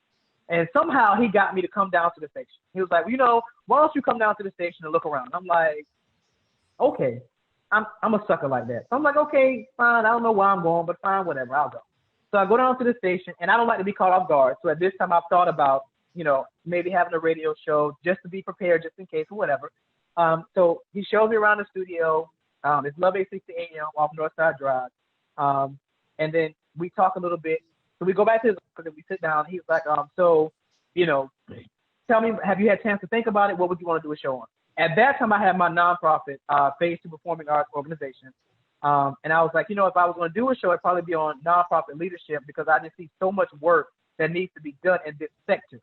And somehow he got me to come down to the station. He was like, well, why don't you come down to the station and look around? I'm like, okay, I'm a sucker like that. So I'm like, okay, fine. I don't know where I'm going, but fine, whatever, I'll go. So I go down to the station, and I don't like to be caught off guard. So at this time, I've thought about, maybe having a radio show just to be prepared, just in case or whatever. So he shows me around the studio. It's Love 860 AM off Northside Drive. And then we talk a little bit. So we go back to his office and we sit down. He's like, tell me, have you had a chance to think about it? What would you want to do a show on? At that time, I had my nonprofit, Phase 2 Performing Arts Organization. And I was like, if I was going to do a show, it'd probably be on nonprofit leadership, because I just see so much work that needs to be done in this sector.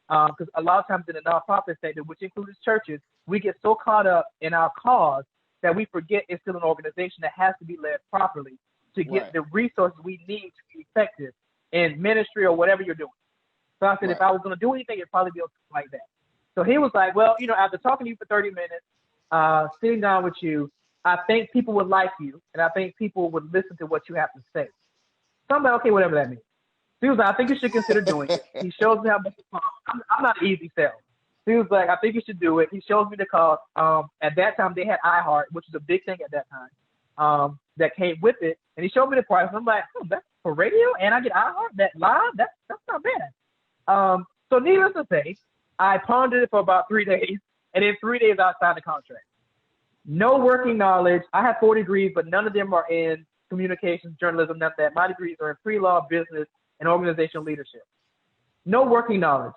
Because a lot of times in the nonprofit sector, which includes churches, we get so caught up in our cause that we forget it's still an organization that has to be led properly to get the resources we need to be effective in ministry or whatever you're doing. So I said, if I was going to do anything, it'd probably be like that. So he was like, well, after talking to you for 30 minutes, sitting down with you, I think people would like you, and I think people would listen to what you have to say. So I'm like, okay, whatever that means. So he was like, I think you should consider doing it. He shows me how much it costs. I'm not an easy sell. So he was like, I think you should do it. He shows me the cost. At that time, they had iHeart, which was a big thing at that time, that came with it. And he showed me the price. And I'm like, that's for radio? And I get iHeart? That live? That's not bad. So needless to say, I pondered it for about 3 days. And in 3 days, I signed the contract. No working knowledge. I have 4 degrees, but none of them are in communications, journalism, none of that. My degrees are in pre-law, business, and organizational leadership. No working knowledge.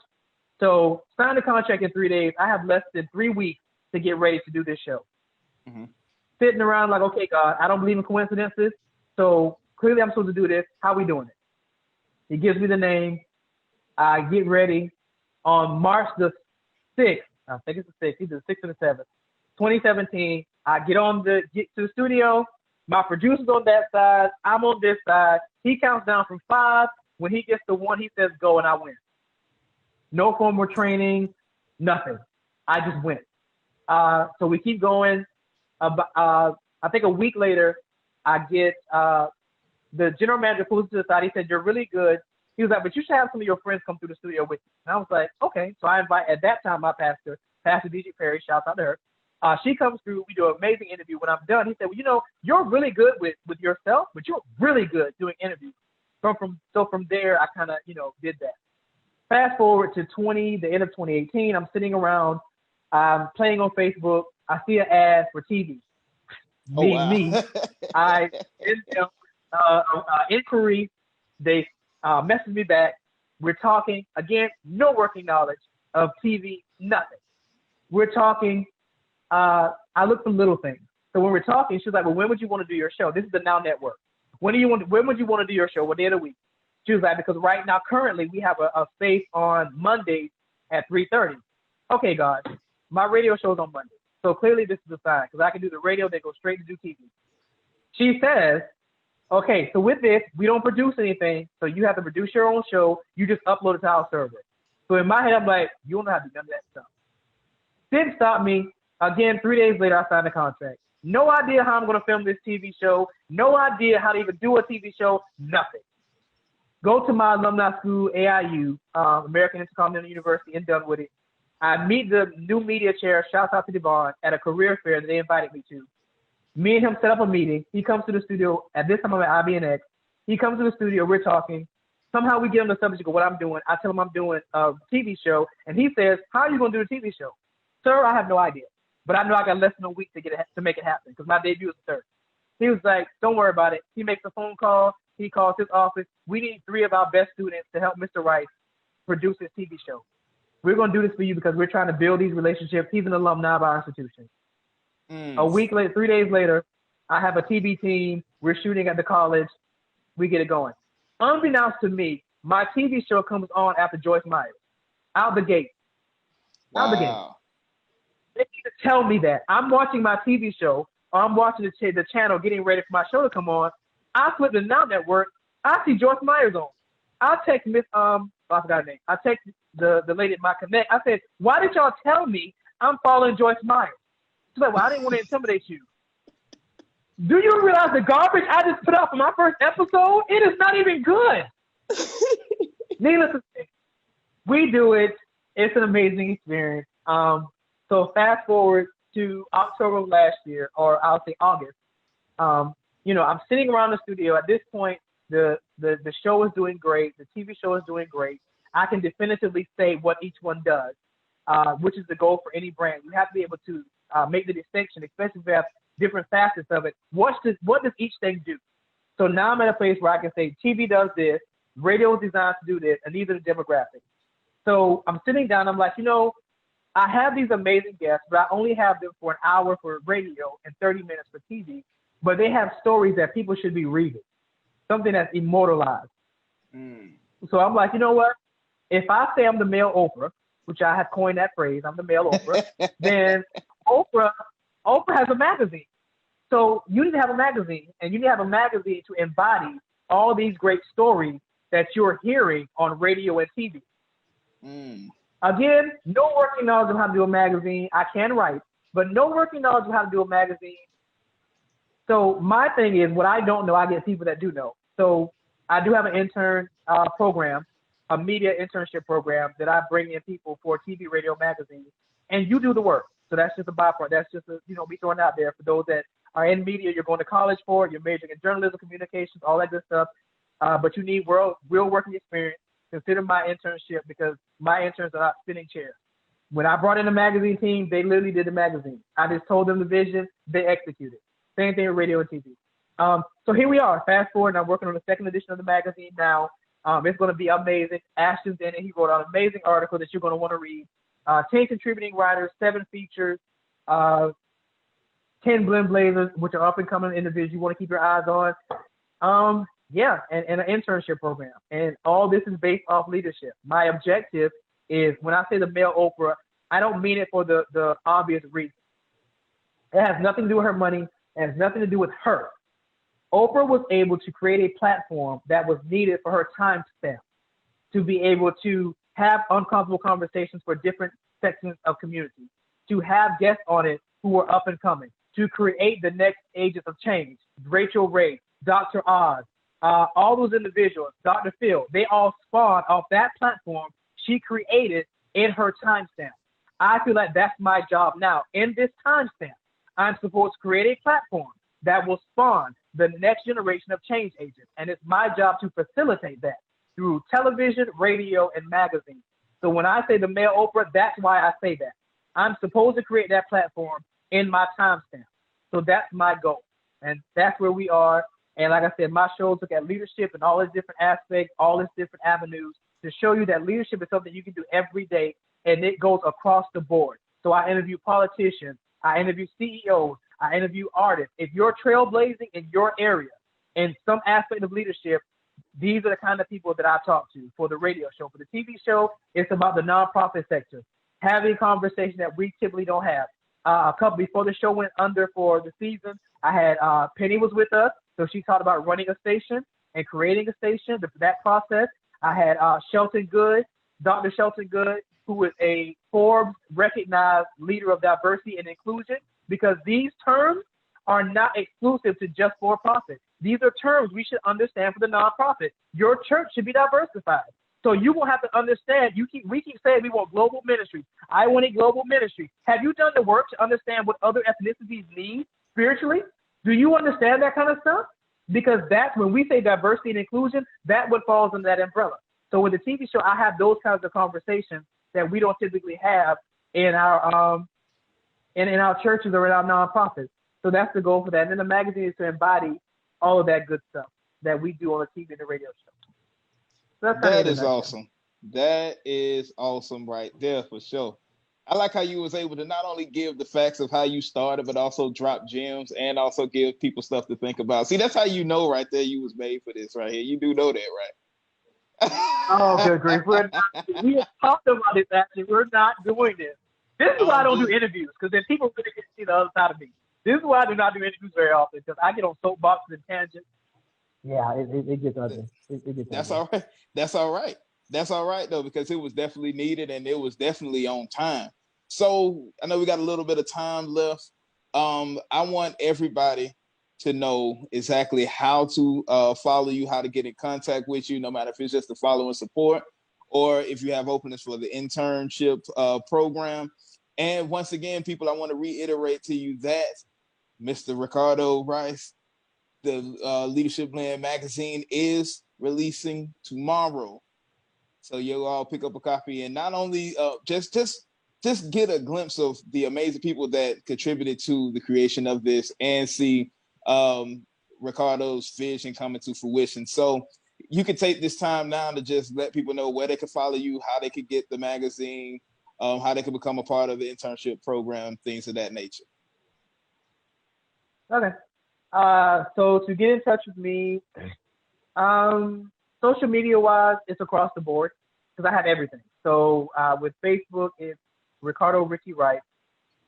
So signed the contract in 3 days. I have less than 3 weeks to get ready to do this show. Mm-hmm. Sitting around like, okay, God, I don't believe in coincidences. So clearly I'm supposed to do this. How we doing it? He gives me the name. I get ready. On March the 6th, I think it's the 6th, either the 6th or the 7th, 2017, I get to the studio. My producer's on that side. I'm on this side. He counts down from 5. When he gets to 1, he says go, and I win. No formal training, nothing. I just went. So we keep going. I think a week later, I get the general manager pulls to the side. He said, you're really good. He was like, but you should have some of your friends come through the studio with you. And I was like, okay. So I invite, at that time, my pastor, Pastor DJ Perry, shouts out to her. She comes through. We do an amazing interview. When I'm done, he said, well, you know, you're really good with yourself, but you're really good doing interviews. So from there, I kind of, you know, did that. Fast forward to the end of 2018, I'm sitting around, playing on Facebook. I see an ad for TV. Oh, wow. Me. I send them inquiry. They message me back. We're talking, again, no working knowledge of TV, nothing. We're talking, I look for little things. So when we're talking, she's like, well, when would you want to do your show? This is the Now Network. When would you want to do your show? What day of the week? She was like, because right now, currently, we have a space on Mondays at 3:30. Okay, God, my radio show's on Monday. So clearly this is a sign, because I can do the radio, they go straight to do TV. She says, okay, so with this, we don't produce anything, so you have to produce your own show. You just upload it to our server. So in my head, I'm like, you don't know how to do none of that stuff. Didn't stop me. Again, 3 days later, I signed a contract. No idea how I'm going to film this TV show. No idea how to even do a TV show. Nothing. Go to my alumni school, AIU, American Intercontinental University in Dunwoody. I meet the new media chair, shouts out to Devon, at a career fair that they invited me to. Me and him set up a meeting. He comes to the studio. At this time, I'm at IBNX. He comes to the studio. We're talking. Somehow we get on the subject of what I'm doing. I tell him I'm doing a TV show. And he says, how are you going to do a TV show? Sir, I have no idea. But I know I got less than a week to make it happen, because my debut is the 3rd. He was like, don't worry about it. He makes a phone call. He calls his office. We need 3 of our best students to help Mr. Rice produce his TV show. We're going to do this for you because we're trying to build these relationships. He's an alumni of our institution. A week later, 3 days later, I have a TV team. We're shooting at the college. We get it going. Unbeknownst to me, my TV show comes on after Joyce Myers. Out the gate. Wow. Out the gate. They need to tell me that. I'm watching my TV show, or I'm watching the channel getting ready for my show to come on. I flip the Now Network. I see Joyce Myers on. I text Miss, I forgot her name. I text the lady at my connect. I said, why did y'all tell me I'm following Joyce Myers? She's like, well, I didn't want to intimidate you. Do you realize the garbage I just put out for my first episode? It is not even good. Needless to say, we do it. It's an amazing experience. So fast forward to October of last year, or I'll say August. You know, I'm sitting around the studio. At this point, the show is doing great. The TV show is doing great. I can definitively say what each one does, which is the goal for any brand. You have to be able to make the distinction, especially if you have different facets of it. What does each thing do? So now I'm at a place where I can say TV does this, radio is designed to do this, and these are the demographics. So I'm sitting down. I'm like, you know, I have these amazing guests, but I only have them for an hour for radio and 30 minutes for TV. But they have stories that people should be reading, something that's immortalized. So I'm like, you know what? If I say I'm the male Oprah, which I have coined that phrase, I'm the male Oprah, then Oprah has a magazine. So you need to have a magazine, and you need to have a magazine to embody all these great stories that you're hearing on radio and TV. Again, no working knowledge of how to do a magazine. I can write, but no working knowledge of how to do a magazine. So my thing is, what I don't know, I get people that do know. So I do have an intern program, a media internship program that I bring in people for TV, radio, magazine, and you do the work. So that's just a byproduct. That's just me throwing out there for those that are in media. You're going to college for it. You're majoring in journalism, communications, all that good stuff. But you need real working experience. Consider my internship, because my interns are not spinning chairs. When I brought in a magazine team, they literally did the magazine. I just told them the vision, they executed. Same thing with radio and TV. So here we are. Fast forward, and I'm working on the 2nd edition of the magazine now. It's going to be amazing. Ashton's in it. He wrote an amazing article that you're going to want to read. 10 contributing writers, 7 features, 10 blend blazers, which are up and coming individuals you want to keep your eyes on. And an internship program. And all this is based off leadership. My objective is, when I say the male Oprah, I don't mean it for the obvious reason. It has nothing to do with her money. It has nothing to do with her. Oprah was able to create a platform that was needed for her time span, to be able to have uncomfortable conversations for different sections of community, to have guests on it who are up and coming, to create the next ages of change. Rachel Ray, Dr. Oz, all those individuals, Dr. Phil, they all spawned off that platform she created in her timestamp. I feel like that's my job now. In this timestamp, I'm supposed to create a platform that will spawn the next generation of change agents. And it's my job to facilitate that through television, radio, and magazines. So when I say the male Oprah, that's why I say that. I'm supposed to create that platform in my timestamp. So that's my goal. And that's where we are. And like I said, my shows look at leadership and all its different aspects, all its different avenues to show you that leadership is something you can do every day, and it goes across the board. So I interview politicians, I interview CEOs, I interview artists. If you're trailblazing in your area in some aspect of leadership, these are the kind of people that I talk to. For the radio show, for the TV show, it's about the nonprofit sector, having conversations that we typically don't have. A couple before the show went under for the season, I had Penny was with us, so she talked about running a station and creating a station. That process. I had Shelton Good, Dr. Shelton Good, who is a Forbes recognized leader of diversity and inclusion, because these terms are not exclusive to just for-profit. These are terms we should understand for the nonprofit. Your church should be diversified. So you will have to understand, we keep saying we want global ministry. I want a global ministry. Have you done the work to understand what other ethnicities need spiritually? Do you understand that kind of stuff? Because that's when we say diversity and inclusion, that's what falls under that umbrella. So with the TV show, I have those kinds of conversations that we don't typically have in our in our churches or in our nonprofits. So that's the goal for that. And then the magazine is to embody all of that good stuff that we do on the TV and the radio show. So that is awesome. That is awesome right there for sure. I like how you was able to not only give the facts of how you started, but also drop gems and also give people stuff to think about. See, that's how you know right there you was made for this right here. You do know that, right? Oh, good grief. We have talked about this, actually. We're not doing this. This is why I don't do interviews, because then people really get to see the other side of me. This is why I do not do interviews very often, because I get on soapboxes and tangents. Yeah, it gets ugly. It gets That's ugly. all right. That's all right. That's all right, though, because it was definitely needed and it was definitely on time. So I know we got a little bit of time left. I want everybody to know exactly how to follow you, how to get in contact with you, no matter if it's just to follow and support, or if you have openings for the internship program. And once again, people, I want to reiterate to you that Mr. Ricardo Wrice, the Leadership Blend magazine is releasing tomorrow. So you'll all pick up a copy and not only just get a glimpse of the amazing people that contributed to the creation of this and see Ricardo's vision coming to fruition. So you can take this time now to just let people know where they can follow you, how they can get the magazine, how they can become a part of the internship program, things of that nature. Okay. So to get in touch with me, social media wise, it's across the board because I have everything. So with Facebook, it's Ricardo Ricky Wrice.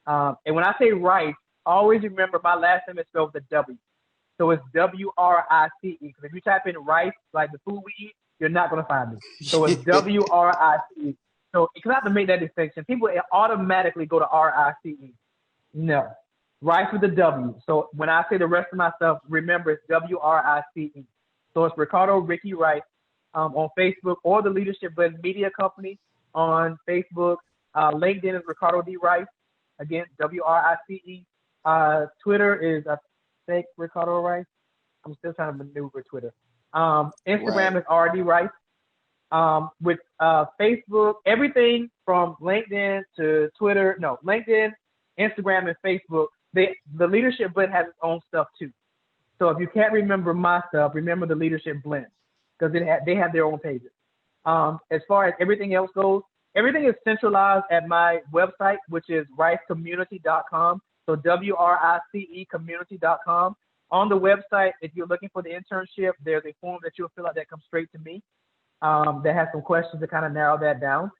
And when I say Rice, always remember my last name is spelled with a W. So it's W-R-I-C-E. Because if you type in Rice, like the food we eat, you're not going to find me. So it's W-R-I-C-E. So because I have to make that distinction. People automatically go to R-I-C-E. No. Rice with a W. So when I say the rest of my stuff, remember it's W-R-I-C-E. So it's Ricardo Ricky Wrice on Facebook, or the Leadership Blend Media Company on Facebook. LinkedIn is Ricardo D. Wrice. Again, W-R-I-C-E. Twitter is, I think, Ricardo Wrice. I'm still trying to maneuver Twitter. Instagram is R.D. Wrice. With Facebook, everything from LinkedIn to Twitter, LinkedIn, Instagram, and Facebook, the Leadership Blend has its own stuff too. So if you can't remember my stuff, remember the Leadership Blend, because they have their own pages. As far as everything else goes, everything is centralized at my website, which is ricecommunity.com. So W-R-I-C-E community.com. On the website, if you're looking for the internship, there's a form that you'll fill out that comes straight to me that has some questions to kind of narrow that down.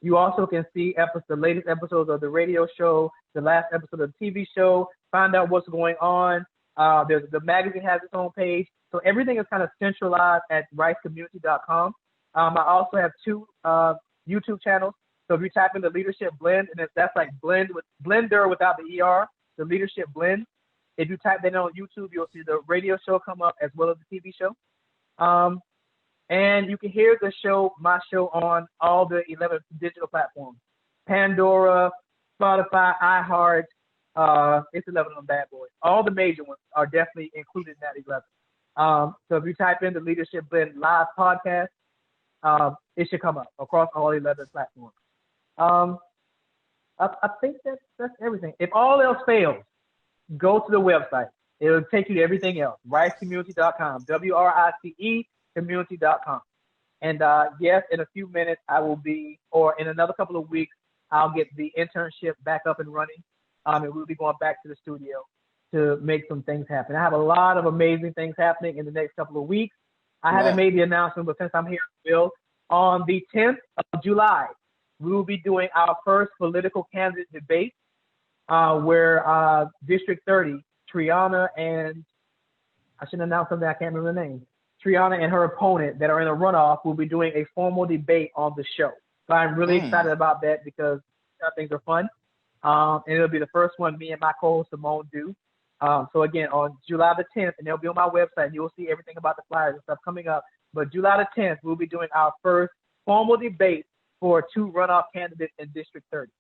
You also can see the latest episodes of the radio show, the last episode of the TV show, find out what's going on. The magazine has its own page. So everything is kind of centralized at ricecommunity.com. I also have two YouTube channels. So if you type in the Leadership Blend, and that's like blender without the ER, the Leadership Blend, If you type that in on YouTube, you'll see the radio show come up as well as the TV show. And you can hear my show on all the 11 digital platforms. Pandora, Spotify, iHeart, it's 11 of them bad boys. All the major ones are definitely included in that 11. So if you type in the Leadership Blend Live podcast, it should come up across all 11 platforms. I think that's everything. If all else fails, go to the website. It'll take you to everything else. RiceCommunity.com, WRICE community.com. And yes, in a few minutes I will be, or in another couple of weeks, I'll get the internship back up and running. And we'll be going back to the studio to make some things happen. I have a lot of amazing things happening in the next couple of weeks. I haven't made the announcement, but since I'm here, Bill, on the 10th of July, we will be doing our first political candidate debate, where District 30, Triana and, I should announce something, I can't remember the name. Triana and her opponent that are in a runoff will be doing a formal debate on the show. So I'm really excited about that because things are fun. And it'll be the first one me and my co-host Simone do. So again, on July the 10th, and they'll be on my website, and you'll see everything about the flyers and stuff coming up. But July the 10th, we'll be doing our first formal debate for 2 runoff candidates in District 30.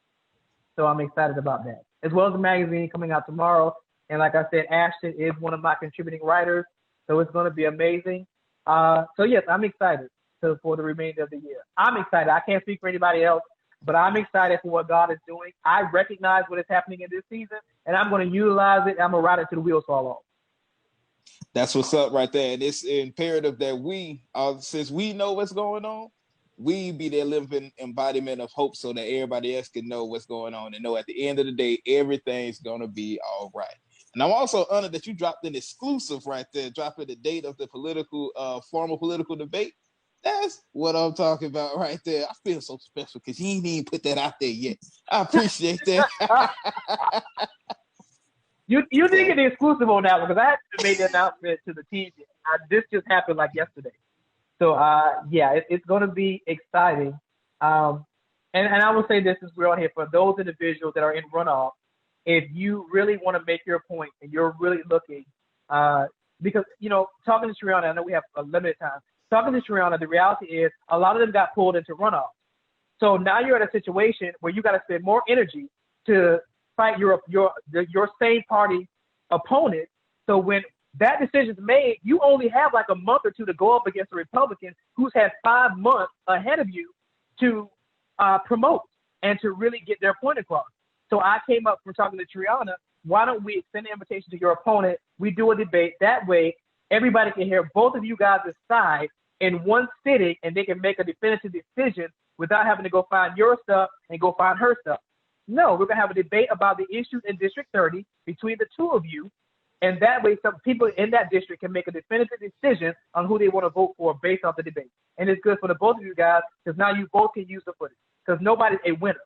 So I'm excited about that. As well as the magazine coming out tomorrow. And like I said, Ashton is one of my contributing writers. So it's going to be amazing. So yes, I'm excited for the remainder of the year. I'm excited. I can't speak for anybody else, but I'm excited for what God is doing. I recognize what is happening in this season, and I'm going to utilize it. I'm going to ride it till the wheels fall off. That's what's up right there. And it's imperative that we, since we know what's going on, we be the living embodiment of hope so that everybody else can know what's going on and know at the end of the day, everything's going to be all right. And I'm also honored that you dropped an exclusive right there, dropping the date of the formal political debate. That's what I'm talking about right there. I feel so special because you ain't even put that out there yet. I appreciate that. You didn't get the exclusive on that one because I haven't made the announcement to the team yet. This just happened like yesterday. So yeah, it's going to be exciting. And I will say this as we're on here, for those individuals that are in runoff, if you really want to make your point and you're really looking, because, talking to Triana, I know we have a limited time. Talking to Triana, the reality is a lot of them got pulled into runoff. So now you're in a situation where you got to spend more energy to fight your same party opponent. So when that decision's made, you only have like a month or two to go up against a Republican who's had 5 months ahead of you to promote and to really get their point across. So I came up from talking to Triana, why don't we extend the invitation to your opponent? We do a debate. That way, everybody can hear both of you guys' side in one sitting, and they can make a definitive decision without having to go find your stuff and go find her stuff. No, we're going to have a debate about the issues in District 30 between the two of you, and that way some people in that district can make a definitive decision on who they want to vote for based off the debate. And it's good for the both of you guys because now you both can use the footage because nobody's a winner.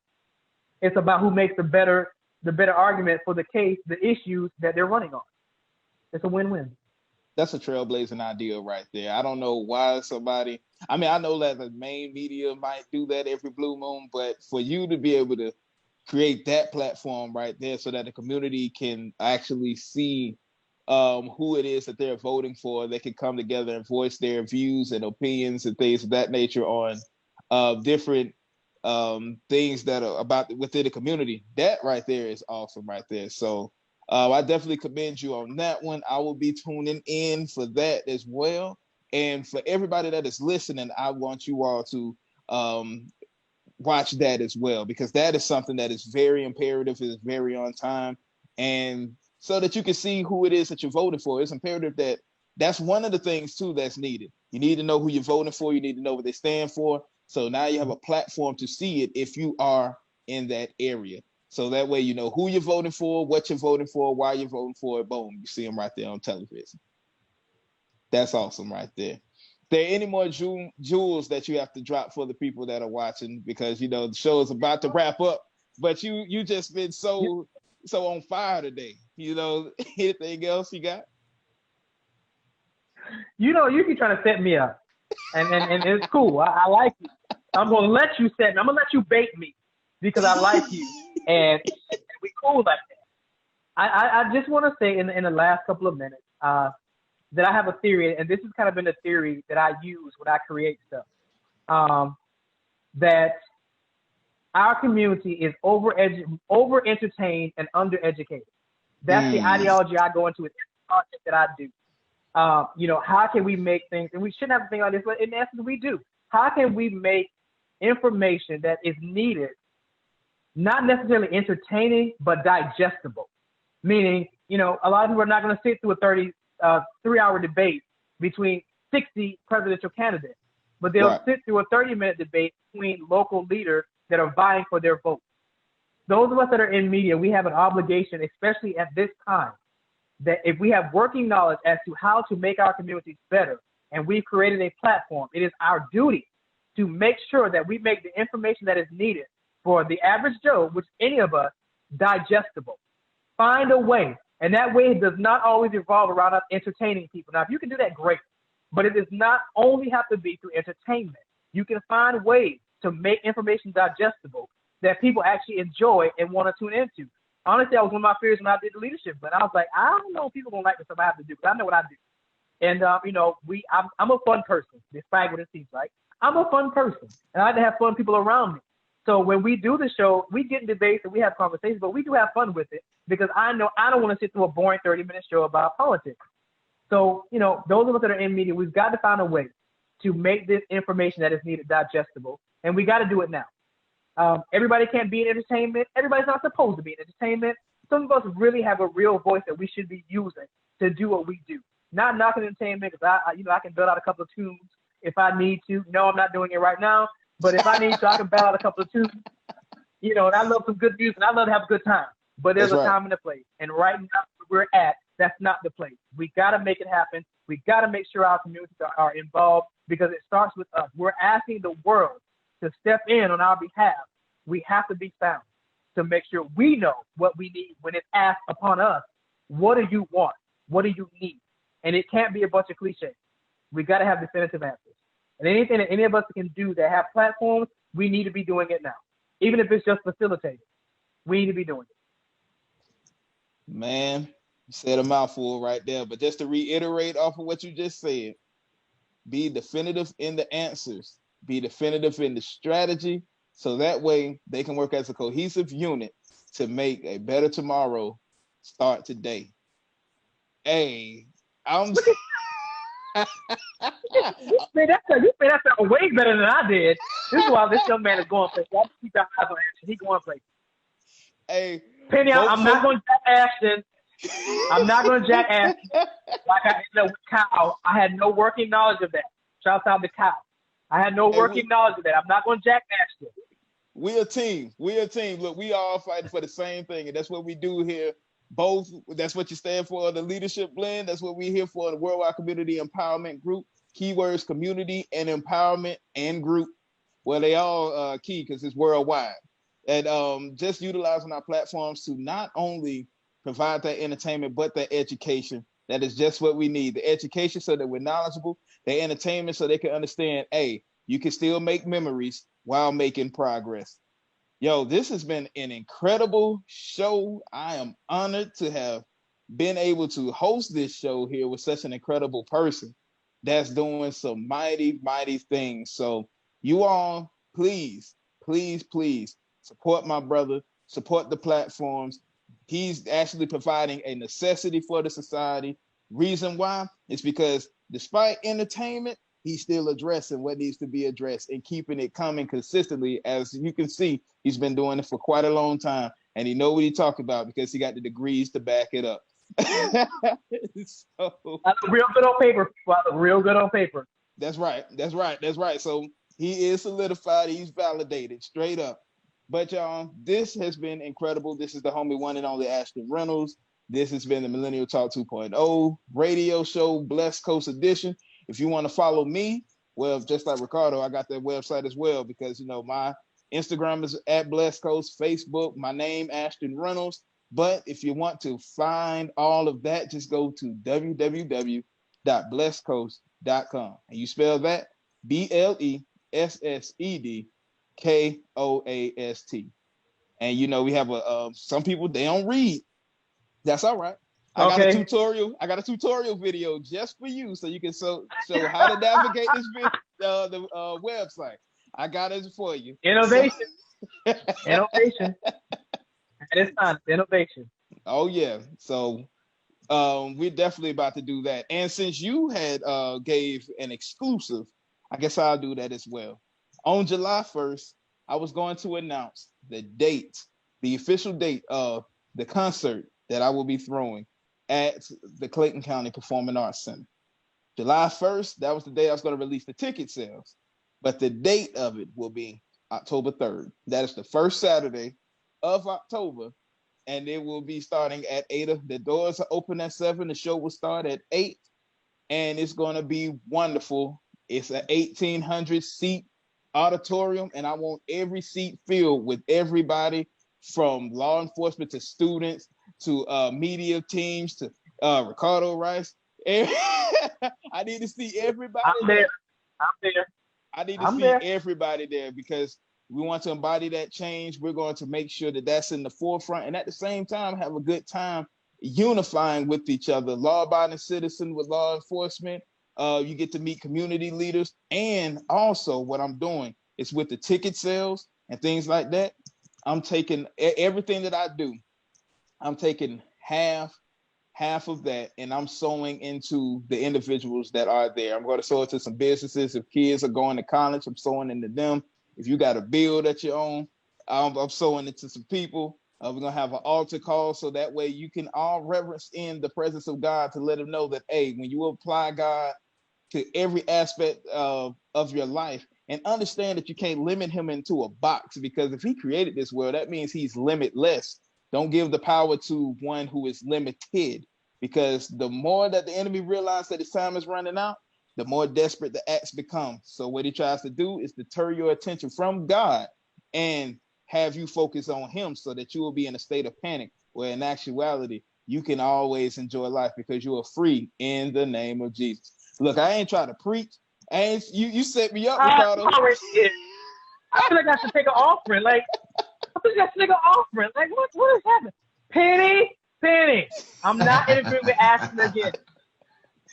It's about who makes the better argument for the case, the issues that they're running on. It's a win-win. That's a trailblazing idea right there. I don't know why somebody, I know that the main media might do that every blue moon, but for you to be able to create that platform right there so that the community can actually see who it is that they're voting for, they can come together and voice their views and opinions and things of that nature on different things that are about within the community. That right there is awesome right there. So I definitely commend you on that one. I will be tuning in for that as well. And for everybody that is listening, I want you all to watch that as well, because that is something that is very imperative, is very on time. And so that you can see who it is that you're voting for. It's imperative that that's one of the things too that's needed. You need to know who you're voting for. You need to know what they stand for. So now you have a platform to see it if you are in that area. So that way you know who you're voting for, what you're voting for, why you're voting for it. Boom, you see them right there on television. That's awesome right there. There any more jewels that you have to drop for the people that are watching? Because, the show is about to wrap up, but you just been so on fire today. Anything else you got? You keep trying to set me up, and it's cool. I like you. I'm gonna let you I'm gonna let you bait me because I like you, and we cool like that. I just want to say in the last couple of minutes that I have a theory, and this has kind of been a theory that I use when I create stuff, that our community is over entertained and undereducated. That's the ideology I go into with every project that I do. How can we make things, and we shouldn't have to think like this, but in essence we do. How can we make information that is needed, not necessarily entertaining, but digestible? Meaning, a lot of people are not going to sit through a 3-hour debate between 60 presidential candidates, but they'll sit through a 30-minute debate between local leaders that are vying for their vote. Those of us that are in media, we have an obligation, especially at this time, that if we have working knowledge as to how to make our communities better, and we've created a platform, it is our duty to make sure that we make the information that is needed for the average Joe, which any of us, digestible. Find a way. And that way does not always revolve around us entertaining people. Now, if you can do that, great. But it does not only have to be through entertainment. You can find ways to make information digestible that people actually enjoy and want to tune into. Honestly, that was one of my fears when I did the leadership. But I was like, I don't know if people don't like the stuff I have to do, but I know what I do. And, I'm a fun person, despite what it seems like. I'm a fun person, and I like to have fun people around me. So when we do the show, we get in debates and we have conversations, but we do have fun with it because I know I don't want to sit through a boring 30-minute show about politics. So, those of us that are in media, we've got to find a way to make this information that is needed digestible, and we got to do it now. Everybody can't be in entertainment. Everybody's not supposed to be in entertainment. Some of us really have a real voice that we should be using to do what we do. Not knocking entertainment because I can build out a couple of tunes if I need to. No, I'm not doing it right now. But if I need to, I can battle out a couple of tunes, and I love some good music, and I love to have a good time. But there's a time and a place. And right now, where we're at, that's not the place. We got to make it happen. We got to make sure our communities are involved because it starts with us. We're asking the world to step in on our behalf. We have to be found to make sure we know what we need when it's asked upon us. What do you want? What do you need? And it can't be a bunch of cliches. We got to have definitive answers. And anything that any of us can do that have platforms, we need to be doing it now. Even if it's just facilitating, we need to be doing it. Man, you said a mouthful right there. But just to reiterate off of what you just said, be definitive in the answers, be definitive in the strategy, so that way they can work as a cohesive unit to make a better tomorrow start today. Hey, I'm... you say that way better than I did. This is why this young man is going places. I keep our eyes on Ashton. He's going places. Hey, Penny, I'm not going to jack Ashton. I'm not going to jack Ashton. Like I did with Kyle, I had no working knowledge of that. Shouts out to Kyle. I had no working knowledge of that. I'm not going to jack Ashton. We're a team. Look, we all fighting for the same thing, and that's what we do here. Both, that's what you stand for, the leadership blend. That's what we're here for, the Worldwide Community Empowerment Group. Keywords, community and empowerment and group. Well, they all key because it's worldwide. And just utilizing our platforms to not only provide that entertainment, but that education. That is just what we need. The education so that we're knowledgeable, the entertainment so they can understand, hey, you can still make memories while making progress. Yo, this has been an incredible show. I am honored to have been able to host this show here with such an incredible person that's doing some mighty, mighty things. So you all, please, please, please support my brother, support the platforms. He's actually providing a necessity for the society. Reason why is because despite entertainment, he's still addressing what needs to be addressed and keeping it coming consistently. As you can see, he's been doing it for quite a long time, and he know what he talk about because he got the degrees to back it up. So, that's real good on paper. Real good on paper. That's right. So he is solidified. He's validated straight up. But y'all, this has been incredible. This is the homie one and only Ashton Reynolds. This has been the Millennial Talk 2.0 radio show, Blessed Coast edition. If you want to follow me, well, just like Ricardo, I got that website as well because, my Instagram is at Blessed Coast, Facebook, my name, Ashton Reynolds. But if you want to find all of that, just go to www.blessedcoast.com. And you spell that BLESSEDKOAST. And, we have some people, they don't read. That's all right. I got a tutorial. I got a tutorial video just for you, so you can show how to navigate this the website. I got it for you. Innovation. Innovation. It's time. Innovation. Oh yeah. So we're definitely about to do that. And since you had gave an exclusive, I guess I'll do that as well. On July 1st, I was going to announce the date, the official date of the concert that I will be throwing at the Clayton County Performing Arts Center. July 1st, that was the day I was going to release the ticket sales. But the date of it will be October 3rd. That is the first Saturday of October. And it will be starting at 8. The doors are open at 7. The show will start at 8. And it's going to be wonderful. It's an 1,800 seat auditorium. And I want every seat filled with everybody from law enforcement to students to media teams to Ricardo Wrice. I need to see everybody. I'm there. I need to see everybody there because we want to embody that change. We're going to make sure that that's in the forefront and at the same time have a good time unifying with each other. Law-abiding citizen with law enforcement. You get to meet community leaders. And also what I'm doing is with the ticket sales and things like that, I'm taking everything that I do. I'm taking half of that and I'm sewing into the individuals that are there. I'm going to sow it to some businesses. If kids are going to college, I'm sewing into them. If you got a build that you own, I'm sewing it to some people. We're going to have an altar call so that way you can all reverence in the presence of God to let them know that, hey, when you apply God to every aspect of your life and understand that you can't limit him into a box because if he created this world, that means he's limitless. Don't give the power to one who is limited because the more that the enemy realizes that his time is running out, the more desperate the acts become. So what he tries to do is deter your attention from God and have you focus on him so that you will be in a state of panic where in actuality, you can always enjoy life because you are free in the name of Jesus. Look, I ain't trying to preach. You set me up, Ricardo. I feel like I should take an offering. Like, I think I should take an offering. Like, what is happening? Penny. I'm not interviewing with Ashton again.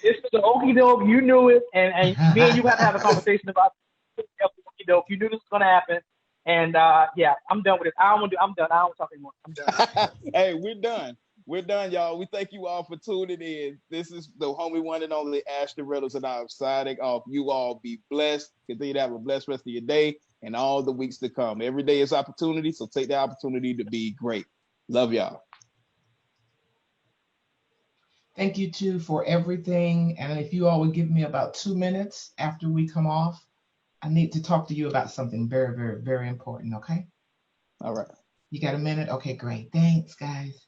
This is the okie doke. You knew it, and me and you have to have a conversation about the okie doke. You knew this was gonna happen, and yeah, I'm done with it. I'm done. I don't want to talk anymore. I'm done. Hey, we're done. We're done, y'all. We thank you all for tuning in. This is the homie one and only Ashton Reynolds, and I'm signing off. You all be blessed. Continue to have a blessed rest of your day and all the weeks to come. Every day is opportunity, so take the opportunity to be great. Love y'all. Thank you, too, for everything. And if you all would give me about 2 minutes after we come off, I need to talk to you about something very, very, very important, okay? All right. You got a minute? Okay, great. Thanks, guys.